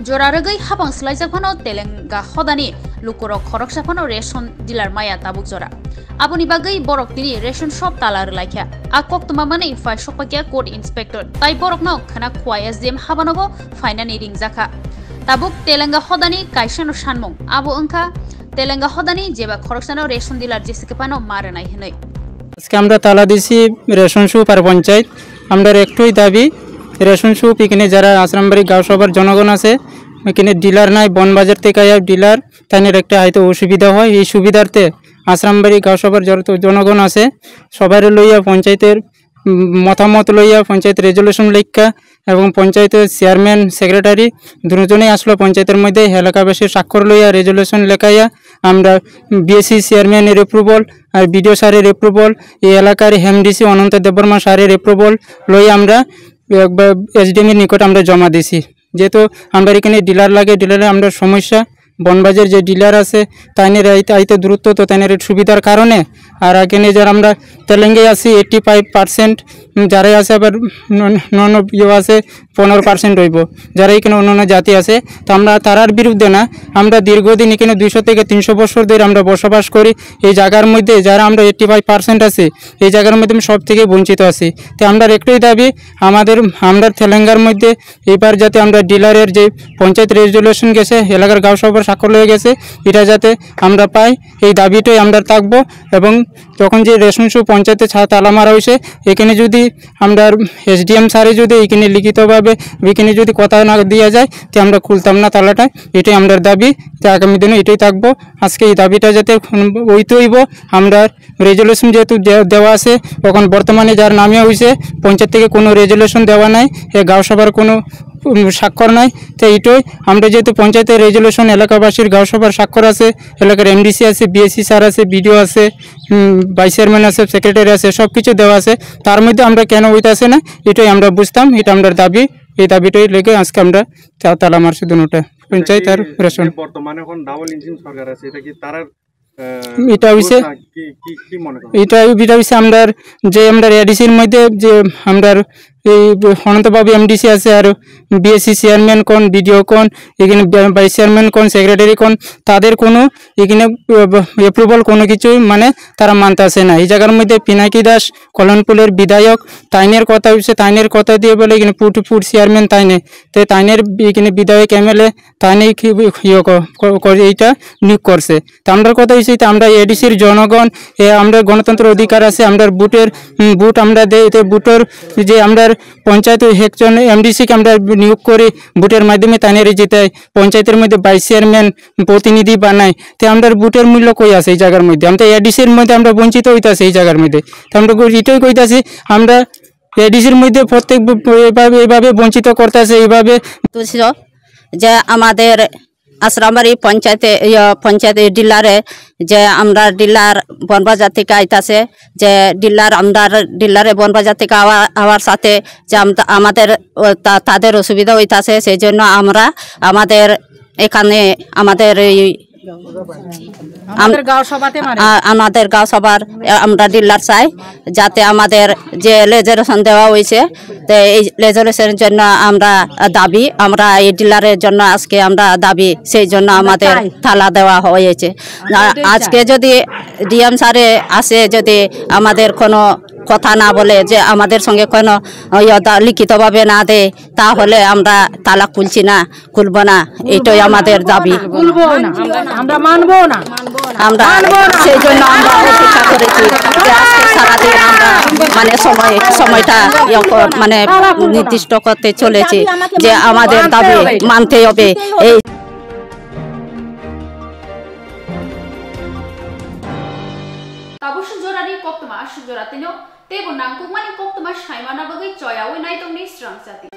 জোরারগৈ হাবাং স্লাইজাকফানো তেলেঙ্গা হদানি লুকুরক খরকসাফানো রেশন ডিলার মায়া তাবুক জরা aboni bagai borok tini ration shop talar laikya a koktwma mane fai sokpakya court inspector tai borok no khana khwai sdm habanogo fainani ringjaka tabuk telenga hodani kaisano sanmung abo angkha telenga hodani jeba khoroksano ration dealer jesikapano maranai hinai আজকে আমরা তালা দিছি ration soup আর পঞ্চায়েত। আমরা একটুই দাবি ration soup এখানে যারা আশ্রামবাড়ি গাঁও সভার জনগণ আছে এখানে ডিলার নাই, বনবাজার থেকে ডিলার তাদের একটা হয়তো অসুবিধা হয়। এই সুবিধার্থে আশ্রামবাড়ি গাঁও সভার যত জনগণ আছে সবাই লইয়া পঞ্চায়েতের মতামত লইয়া পঞ্চায়েত রেজলিউশন লেখা এবং পঞ্চায়েতের চেয়ারম্যান সেক্রেটারি দুজনেই আসলো পঞ্চায়েতের মধ্যে এলাকাবাসীর স্বাক্ষর লইয়া রেজলিউশন লেখাইয়া আমরা বিএসসি চেয়ারম্যানের এপ্রুভাল আর বিডিও স্যারের এপ্রুভাল এই এলাকার হেমডিসি অনন্ত দেববর্মা স্যারের এপ্রুভাল লইয়া আমরা এসডিএমের নিকট আমরা জমা দিছি। যেহেতু আমরা এখানে ডিলার লাগে, ডিলারে আমরা সমস্যা বনবাজার যে ডিলার আছে তাইনের আইতে দ্রুত তো তাইনের সুবিধার কারণে আর এখানে যারা আমরা তেলেঙ্গে আছি 85%, যারাই আছে আবার নন আছে 15% হইব, যারা এখানে অন্যান্য জাতি আছে। তো আমরা তারার বিরুদ্ধে না, আমরা দীর্ঘদিন এখানে 200 থেকে 300 বছর ধরে আমরা বসবাস করি এই জায়গার মধ্যে। যারা আমরা 85% আছে এই জায়গার মধ্যে সব থেকে বঞ্চিত আছি। তো আমরা একটাই দাবি আমরা তেলেঙ্গার মধ্যে এবার যাতে আমরা ডিলারের যে পঞ্চায়েত রেজলিউশন গেছে এলাকার গাঁও সভার স্বাক্ষর হয়ে গেছে এটা যাতে আমরা পাই, এই দাবিটাই আমরা থাকবো। এবং তখন যে রেশন সুপ পঞ্চায়েতে তালা মারা হয়েছে এখানে যদি আমরা এসডিএম স্যারে যদি এখানে লিখিতভাবে এখানে যদি কথা না দেওয়া যায় তো আমরা খুলতাম না তালাটা, এটাই আমরা দাবি। তো আগামী দিনে এটাই থাকবো। আজকে এই দাবিটা যাতে হইতে হইব। আমরা রেজলিউশন যেহেতু দেওয়া আছে তখন বর্তমানে যার নামে হয়েছে পঞ্চায়েত থেকে কোনো রেজলিউশন দেওয়া নাই, গাঁও সভার কোনো স্বাক্ষর নাই। তো এইটাই আমরা যেহেতু পঞ্চায়েতের রেজলিউশন এলাকাবাসীর গাঁও সভার স্বাক্ষর আছে, এলাকার এমডিসি আছে, বিএসসি স্যার আছে, বিডিও আছে, ভাইস চেয়ারম্যান আছে, সেক্রেটারি আছে, সব কিছু দেওয়া আছে, তার মধ্যে আমরা কেন হইতে আসে না এটাই আমরা বুঝতাম। এটা আমরা দাবি, এই দাবিটাই লেগে আজকে আমরা তালা মারছি দুটা পঞ্চায়েত আর রেশন। বর্তমানে এখন ডাবল ইঞ্জিন সরকার আছে, এটা কি তার এটা হইছে আমরা যে আমরা এডিসির মধ্যে যে আমরা এই অনন্তবাবু এমডিসি আছে আর বিএসসি চেয়ারম্যান কোন, বিডিও কোন, এখানে ভাইস চেয়ারম্যান কোন, সেক্রেটারি কোন, তাদের কোনো এখানে এপ্রুভাল কোনো কিছুই মানে তারা মানতে আসে না। এই জায়গার মধ্যে পিনাকি দাস কল্যাণপুরের বিধায়ক তাইনের কথা হচ্ছে, তাইনের কথা দিয়ে বলে এখানে ফুড চেয়ারম্যান তাইনে, তো তাইনের এখানে বিধায়ক এমএলএ তাইনে এইটা নিয়োগ করছে। তো আমরা কথা হচ্ছে আমরা এডিসির জনগণ আমরা গণতন্ত্র অধিকার আছে, আমরা বুট আমরা দেই, তো বুটের যে আমরা পঞ্চায়েত একজন এমডিসিকে আমরা নিয়োগ করি বুটের মাধ্যমে তাইনের জিতাই, পঞ্চায়েতের মধ্যে ভাইস চেয়ারম্যান প্রতিনিধি বানাই। তো আমরা বুটের মূল্য কই আছে এই জায়গার মধ্যে, আমরা এডিসির মধ্যে আমরা বঞ্চিত হইতেছি এই জায়গার মধ্যে। তো আমরা এটাই কইতাছি আমরা এডিসির মধ্যে প্রত্যেক এইভাবে বঞ্চিত করতেছে এইভাবে যে আমাদের আশ্রামবাড়ি পঞ্চায়েতে ডিলারে যে আমরা ডিলার বনবাজার থেকে আইতাছে, যে ডিলারে বনবাজার থেকে আওয়ার সাথে যে আমাদের তাদের অসুবিধা হইতাছে, সেই জন্য আমরা আমাদের এখানে আমাদের আমাদের গাঁও সভার আমরা ডিলার চাই যাতে আমাদের যে রেজলিউশন দেওয়া হয়েছে তো এই রেজলিউশনের জন্য আমরা দাবি, আমরা এই ডিলারের জন্য আজকে আমরা দাবি, সেই জন্য আমাদের তালা দেওয়া হয়েছে। আজকে যদি ডিএম স্যারে আসে যদি আমাদের কোনো কথা না বলে, যে আমাদের সঙ্গে কোনো লিখিতভাবে না দেয়, তাহলে আমরা তালা খুলব না, এটাই আমাদের দাবি। আমরা মানবো না, আমরা সেই জন্য আমরা অপেক্ষা করেছি যে আজকে সারাদিন আমরা মানে সময়টা মানে নির্দিষ্ট করতে চলেছি যে আমাদের দাবি মানতে হবে। এই Tabushun jorani Koktwma, Swrangchati no, tebo nangkukmani Koktwma shaimana bagai choya we nai tongni Swrangchati.